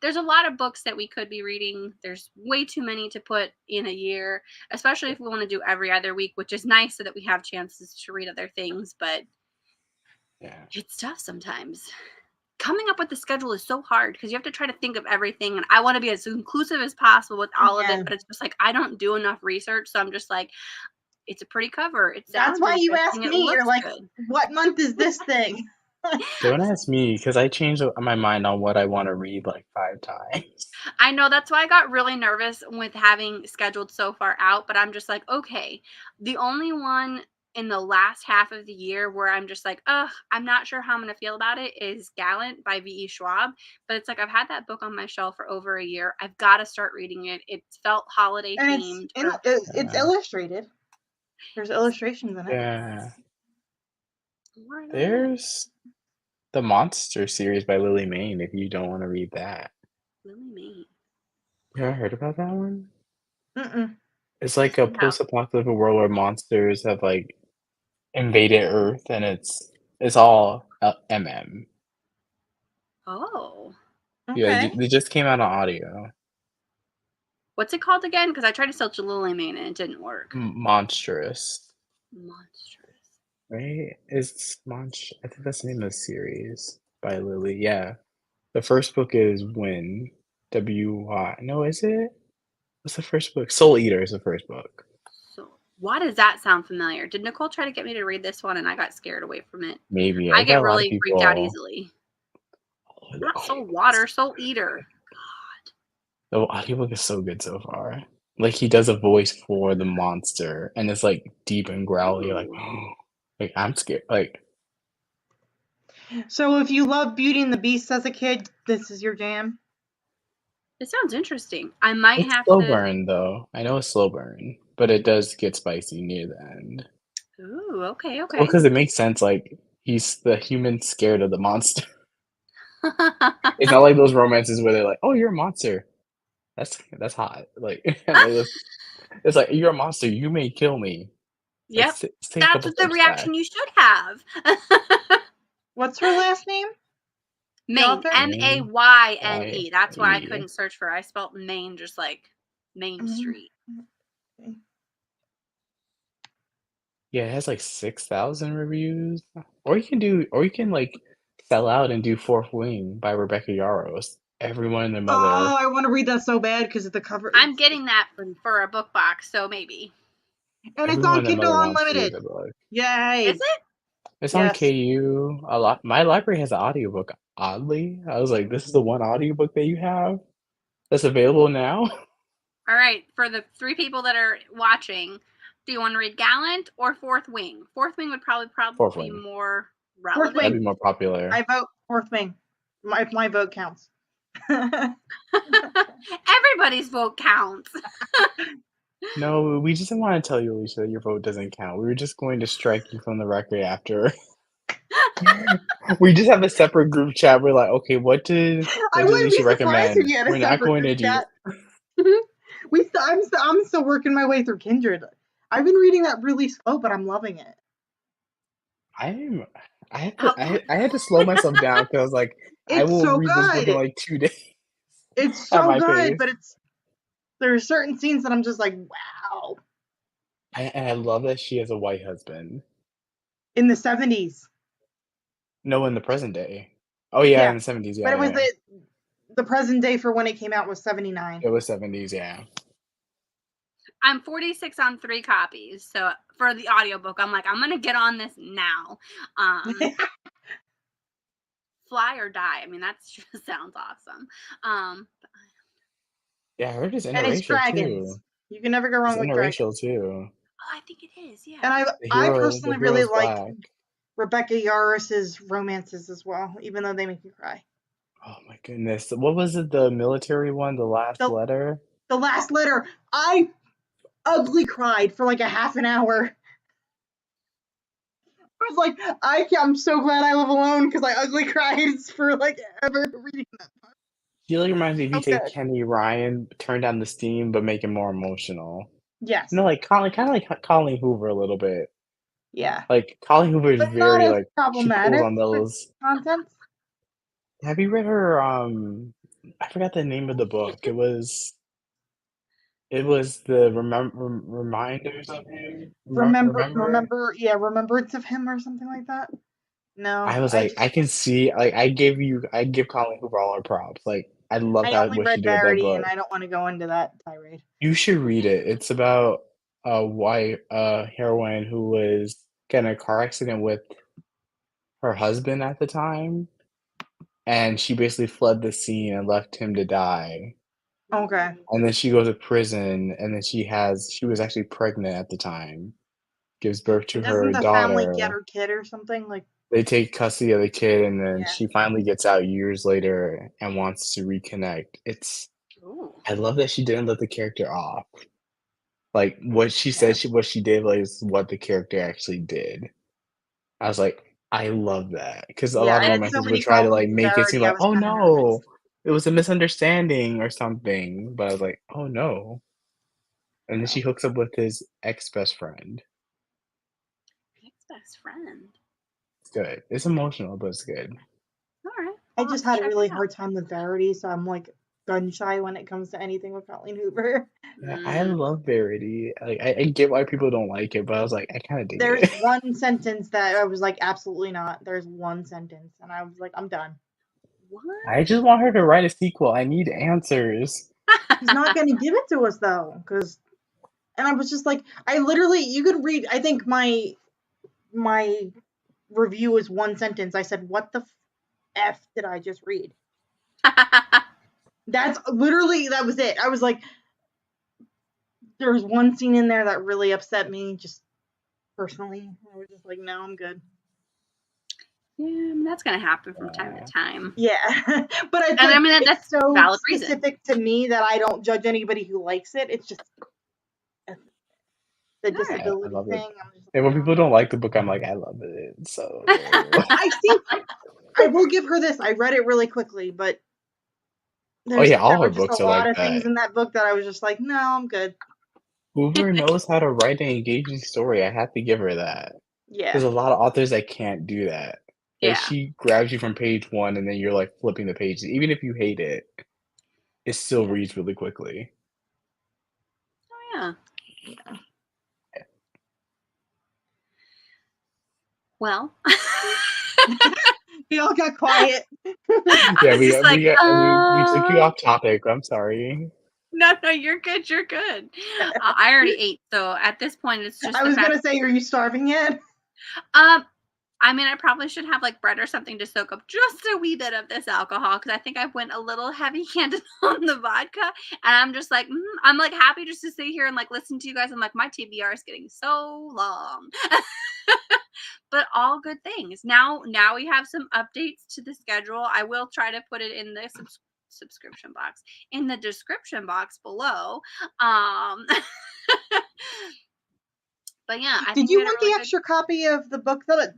there's a lot of books that we could be reading. There's way too many to put in a year, especially if we want to do every other week, which is nice so that we have chances to read other things, but Yeah. it's tough sometimes. Coming up with the schedule is so hard because you have to try to think of everything, and I want to be as inclusive as possible with all of it, but it's just like I don't do enough research, so I'm just like, it's a pretty cover. It sounds That's why you asked interesting. It me. You're looks like, good. what month is this thing? Don't ask me because I changed my mind on what I want to read like 5 times. I know, that's why I got really nervous with having scheduled so far out, but I'm just like, okay, the only one in the last half of the year where I'm just like, ugh, I'm not sure how I'm going to feel about it is Gallant by V.E. Schwab. But it's like, I've had that book on my shelf for over a year. I've got to start reading it. It felt holiday And themed. it's illustrated. There's illustrations in it. Yeah. There's the Monster series by Lily Mayne if you don't want to read that. Lily Mayne. You ever heard about that one? Mm-mm. It's like a No. post-apocalyptic world where monsters have like invaded Earth, and it's all MM. Oh. Yeah, Okay. they just came out on audio. What's it called again? Because I tried to search Lily Mayne and it didn't work. Monstrous. Monstrous. Right? I think that's the name of the series by Lily. Yeah. The first book is Win. W-Y. No, is it? What's the first book? Soul Eater is the first book. So why does that sound familiar? Did Nicole try to get me to read this one and I got scared away from it? Maybe. I got get a lot of really freaked out people. easily. Not Soul Water, Soul Eater. The audiobook is so good so far. Like he does a voice for the monster, and it's like deep and growly. Like, like I'm scared. Like, So if you love Beauty and the Beast as a kid, this is your jam. It sounds interesting. I might it's have slow to. burn though. I know it's slow burn, but it does get spicy near the end. Ooh, okay, okay. Well, because it makes sense. Like he's the human scared of the monster. It's not like those romances where they're like, "Oh, you're a monster." That's hot. Like, it's like you're a monster. You may kill me. Yep, Let's take a that's couple the steps reaction back. you should have. What's her last name? Maine, author? Mayne. That's why I Y-E. couldn't search for her. I spelt Maine just like Main Street. Yeah, it has like 6,000 reviews. Or you can like sell out and do Fourth Wing by Rebecca Yarros. Everyone and their mother. Oh, I want to read that so bad because of the cover. I'm getting that for a book box, so maybe. And it's on Kindle Unlimited. Yay! Is it? It's on KU a lot. My library has an audiobook. Oddly, I was like, this is the one audiobook that you have that's available now. All right, for the 3 people that are watching, do you want to read Gallant or Fourth Wing? Fourth Wing would probably be more relevant. That'd be more popular. I vote Fourth Wing. If my vote counts. Everybody's vote counts. No, we just didn't want to tell you, Alicia, that your vote doesn't count. We were just going to strike you from the record after. We just have a separate group chat. We're like, okay, what did Alicia recommend? We're not going to do. I'm still working my way through Kindred. I've been reading that really slow, but I'm loving it. I had to slow myself down because I was like, I will read this book in like 2 days. It's so good, but there are certain scenes that I'm just like, wow. And I love that she has a white husband. In the 70s. No, in the present day. Oh yeah, in the 70s. Yeah, but it was the present day for when it came out was 79. It was 70s, yeah. I'm 46 on 3 copies, so for the audiobook, I'm like, I'm gonna get on this now. Fly or die. I mean, that just sounds awesome. Yeah, I heard it's interracial too. You can never go wrong with dragons. Interracial too. Oh, I think it is. Yeah. And I personally really like Rebecca Yarros's romances as well, even though they make you cry. Oh my goodness! What was it? The military one, the last letter. The last letter. I ugly cried for like a half an hour. I was like, I'm so glad I live alone because I ugly cried for like ever reading that book. She like reminds me if you take Kenny Ryan, turn down the steam, but make it more emotional. Yes. No, like kind of like Colleen Hoover a little bit. Yeah. Like Colleen Hoover is very like problematic. She pulls on those content. Have you read her? I forgot the name of the book. It was the reminders of him. Remembrance of him or something like that. No, I was like, I can see. Like, I give Colleen Hoover all her props. Like, I love what she did with that book. And I don't want to go into that tirade. You should read it. It's about a white heroine who was in a car accident with her husband at the time, and she basically fled the scene and left him to die. Okay. And then she goes to prison, and then she was actually pregnant at the time. Gives birth to her daughter. Doesn't the family get her kid or something? Like they take custody of the kid, and then she finally gets out years later and wants to reconnect. I love that she didn't let the character off. Like what she said, what she did is what the character actually did. I was like, I love that because a lot of romances would try to like make it seem like, oh no, it was a misunderstanding or something. But I was like, oh no. And then she hooks up with his ex-best friend. Ex-best friend. It's good. It's emotional, but it's good. All right. I just had a really hard time with Verity, so I'm like gun shy when it comes to anything with Colleen Hoover. Yeah, I love Verity. Like I get why people don't like it, but I was like, I kind of dig it. There's one sentence that I was like, absolutely not. There's one sentence, and I was like, I'm done. What? I just want her to write a sequel. I need answers. He's not going to give it to us though, and I was just like, you could read. I think my review is one sentence. I said, "What the f did I just read?" That was it. I was like, there was one scene in there that really upset me, just personally. I was just like, no, I'm good. Yeah, that's gonna happen from time to time. Yeah, but that's so valid specific to me that I don't judge anybody who likes it. It's just the disability thing. And when people don't like the book, I'm like, I love it. So I will give her this. I read it really quickly, but all her books are like that. A lot of things in that book that I was just like, no, I'm good. Hoover knows how to write an engaging story. I have to give her that. Yeah, there's a lot of authors that can't do that. Like, she grabs you from page 1, and then you're like flipping the pages. Even if you hate it, it still reads really quickly. Oh yeah. Well, We all got quiet. Yeah, we took you off topic. I'm sorry. No, you're good. You're good. I already ate, so at this point, it's just. I was gonna say, are you starving yet? I mean, I probably should have like bread or something to soak up just a wee bit of this alcohol because I think I went a little heavy-handed on the vodka, and I'm just like, I'm like happy just to sit here and like listen to you guys. I'm like, my TBR is getting so long, but all good things. Now we have some updates to the schedule. I will try to put it in the subscription box in the description box below. But yeah, did you want the extra copy of the book that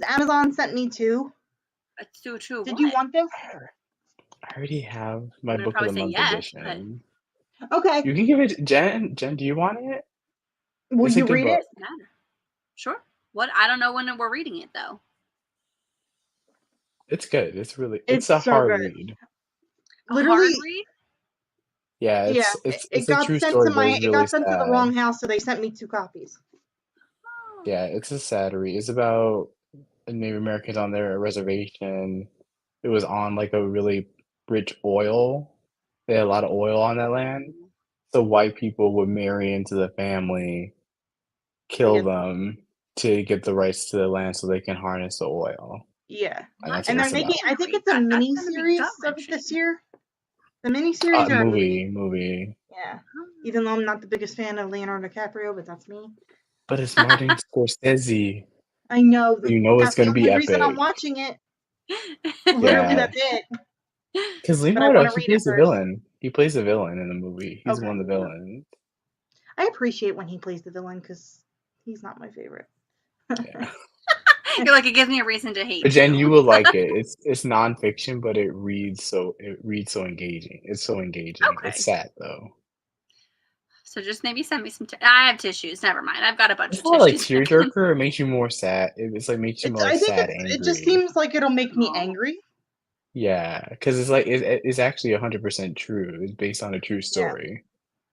Amazon sent me too? Did you want this? I already have my book of the month edition. But... Okay. You can give it Jen. Jen, do you want it? Will you read it? Sure. What? I don't know when we're reading it though. It's good. It's a so hard read. Literally. A hard read? Yeah, it's a true story, but it's really sad. It got sent to the wrong house, so they sent me 2 copies. Yeah, it's a sad read. It's about Native Americans on their reservation. It was on like a really rich oil. They had a lot of oil on that land. So white people would marry into the family, kill them to get the rights to the land so they can harness the oil. Yeah. And they're making, I think it's a mini series of it this year. The miniseries or movie. Yeah. Even though I'm not the biggest fan of Leonardo DiCaprio, but that's me. But it's Martin Scorsese. I know. You know it's going to be epic. That's the only reason I'm watching it. Literally, that's it. Because Leonardo, he plays the villain. He plays the villain in the movie. He's one of the villains. I appreciate when he plays the villain because he's not my favorite. Yeah. You're like, it gives me a reason to hate. But Jen, you will like it. It's nonfiction, but it reads so engaging. It's so engaging. Okay. It's sad though. So just maybe send me some. I have tissues. Never mind. I've got a bunch of tissues. It's like tearjerker. It makes you more sad. It's like makes you more sad, angry. It just seems like it'll make me angry. Yeah, because it's like it's actually 100% true. It's based on a true story. Yeah.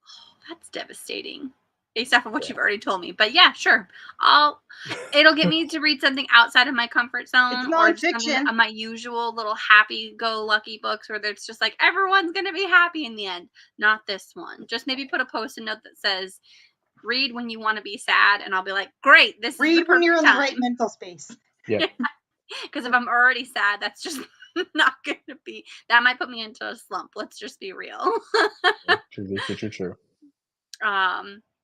Oh, that's devastating. Based off of what you've already told me. But yeah, sure. It'll get me to read something outside of my comfort zone. It's nonfiction. Or my usual little happy-go-lucky books where it's just like, everyone's going to be happy in the end. Not this one. Just maybe put a post-it note that says, read when you want to be sad. And I'll be like, great. This is the perfect when you're in time. the right mental space. Yeah. Because if I'm already sad, that's just not going to be. That might put me into a slump. Let's just be real. True.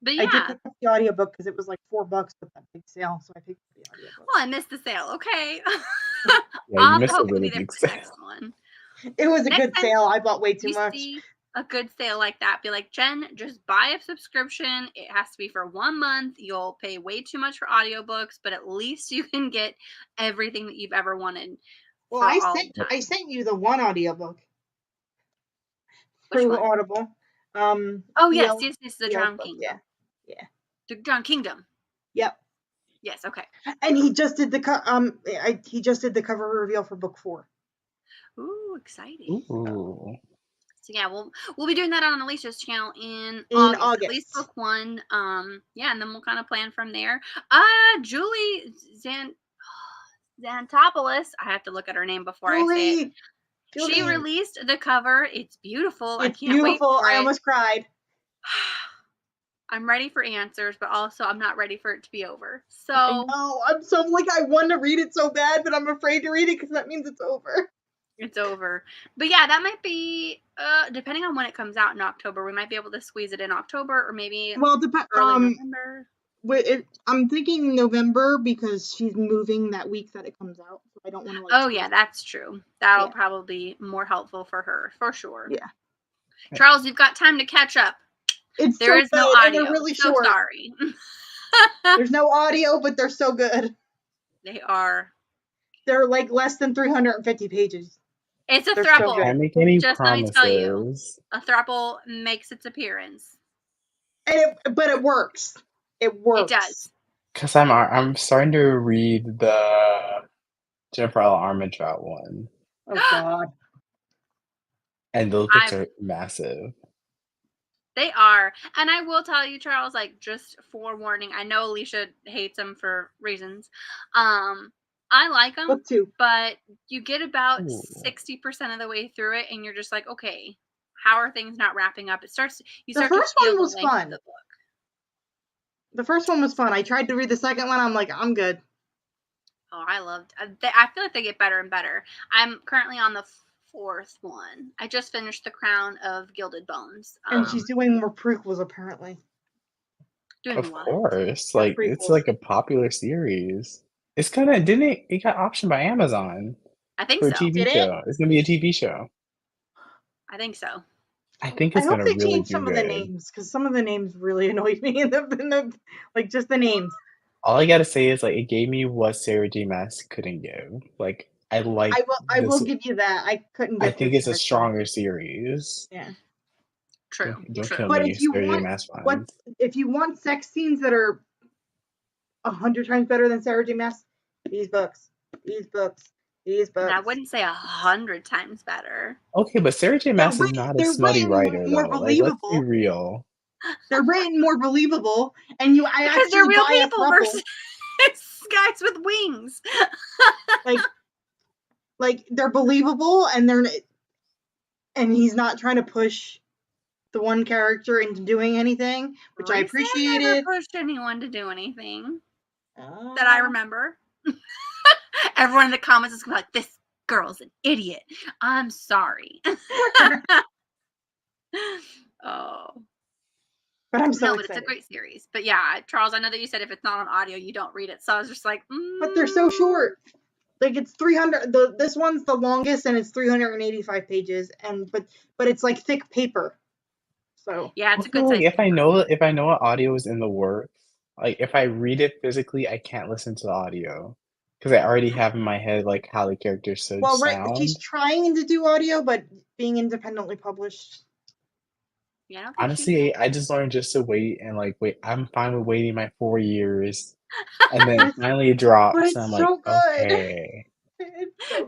But yeah. I did pick up the audiobook because it was like $4 with that big sale, so I picked up the audiobook. Well, I missed the sale. Okay. Yeah, you missed a really big sale. It was a good sale. I bought way too much. See a good sale like that, be like, Jen, just buy a subscription. It has to be for 1 month. You'll pay way too much for audiobooks, but at least you can get everything that you've ever wanted. Well, I sent you the one audiobook through Audible. Oh yes, the Drowned Kingdom. Yeah. The Drowned Kingdom. Yep. Yes. Okay. And he just did the he just did the cover reveal for book 4. Ooh, exciting! Ooh. So yeah, we'll be doing that on Alicia's channel in August. At least book 1. Yeah, and then we'll kind of plan from there. Julie Xantopoulos. I have to look at her name before I say it. She released the cover. It's beautiful. I can't wait for it. I almost cried. I'm ready for answers, but also I'm not ready for it to be over. So I'm so like I want to read it so bad, but I'm afraid to read it because that means it's over. It's over. But yeah, that might be depending on when it comes out in October. We might be able to squeeze it in October or maybe early November. I'm thinking November because she's moving that week that it comes out. So I don't want to. Yeah, that's true. That'll probably be more helpful for her, for sure. Yeah. Charles, you've got time to catch up. There is no audio. They're really short. Sorry. There's no audio, but they're so good. They are. They're like less than 350 pages. It's a throuple. So can't make any Just promises. Let me tell you, a throuple makes its appearance. But it works. It works. It does. Because I'm starting to read the Jennifer L. Armentrout one. Oh God. And those books are massive. They are. And I will tell you, Charles, like, just forewarning, I know Alicia hates them for reasons. I like them, Book 2. but you get about 60% of the way through it, and you're just like, okay, how are things not wrapping up? You start to feel the length of the book. The first one was fun. I tried to read the second one. I'm like, I'm good. Oh, I feel like they get better and better. I'm currently on the 4th one. I just finished The Crown of Gilded Bones. And she's doing more prequels, apparently. Of course. Like, it's like a popular series. It's kind of, it got optioned by Amazon. I think for so. a TV show. It's going to be a TV show. I think so. I think it's going to really change some of the names, because some of the names really annoyed me in the like, just the names. All I gotta say is, like, it gave me what Sarah J. Maas couldn't give. Like, I will give you that. I couldn't get I think it's a stronger series. Yeah. True. Don't kill me, Sarah J. Maas fans. If you want sex scenes that are 100 times better than Sarah J. Maas, these books. And I wouldn't say 100 times better. Okay, but Sarah J. Maas is not a smutty writer, though. Like, let's be real. They're written more believable, and because they're real people versus guys with wings. like they're believable, and he's not trying to push the one character into doing anything, which I appreciated. Never pushed anyone to do anything that I remember. Everyone in the comments is like, "This girl's an idiot." I'm sorry. Oh. But I'm so excited. But it's a great series. But yeah, Charles, I know that you said if it's not on audio, you don't read it. So I was just like, But they're so short. Like, it's 300. This one's the longest, and it's 385 pages. But it's like thick paper. So yeah, it's a good size. If I know what audio is in the works, like if I read it physically, I can't listen to the audio because I already have in my head like how the characters should sound. Right, she's trying to do audio, but being independently published. Yeah. Honestly, I just learned just to wait. I'm fine with waiting my 4 years, and then finally it drops. But it's and I'm so like, good. Okay.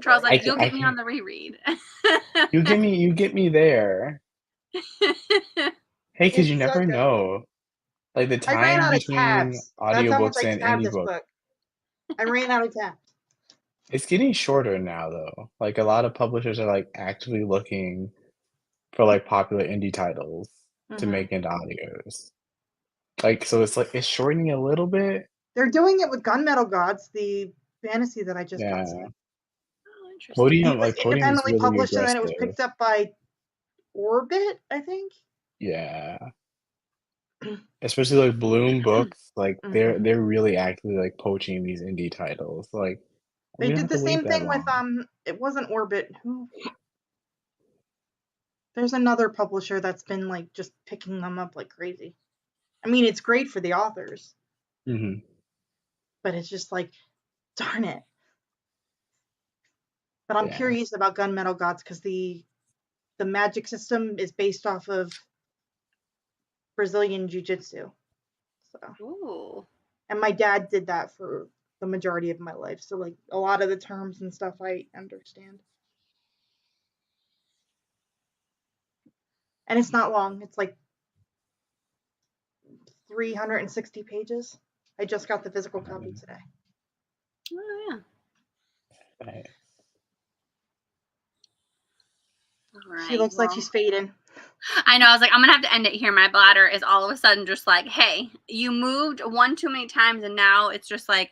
Charles, like, you'll get me on the reread. You get me there. Hey, because you never know. Like the time between audiobooks and indie books. I ran out of tabs. It's getting shorter now, though. Like a lot of publishers are like actively looking for like popular indie titles to make into audios. Like, so it's shortening a little bit. They're doing it with Gunmetal Gods, the fantasy that I just got. Oh, interesting. Podium, independently really published, aggressive. and then it was picked up by Orbit, I think. Yeah. Especially like Bloom Books, like they're really actively like poaching these indie titles. Like they did the same thing with it wasn't Orbit. There's another publisher that's been like just picking them up like crazy. I mean, it's great for the authors. But it's just like, darn it. But I'm curious about Gunmetal Gods because the magic system is based off of Brazilian Jiu-Jitsu. Ooh. And my dad did that for the majority of my life. So like a lot of the terms and stuff I understand. And it's not long. It's like 360 pages. I just got the physical copy today. Oh, yeah. Right. All right, she looks like she's fading. I know. I was like, I'm going to have to end it here. My bladder is all of a sudden just like, hey, you moved one too many times, and now it's just like,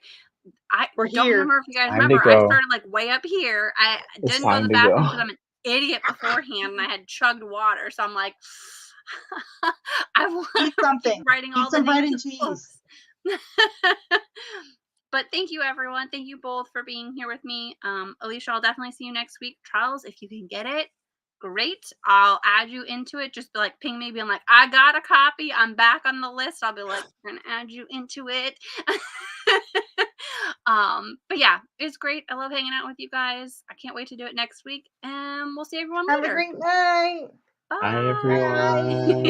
don't remember if you guys remember. I started like way up here. I didn't go to the bathroom because I'm an idiot beforehand, and I had chugged water. So I'm like, I want to keep writing all the names of books. But thank you, everyone. Thank you both for being here with me. Alicia, I'll definitely see you next week. Charles, if you can get it, great. I'll add you into it. Just like ping me, being like, I got a copy. I'm back on the list. I'll be like, we're gonna add you into it. But yeah, it's great. I love hanging out with you guys. I can't wait to do it next week. And we'll see everyone later. Have a great night. Bye. Bye, everyone.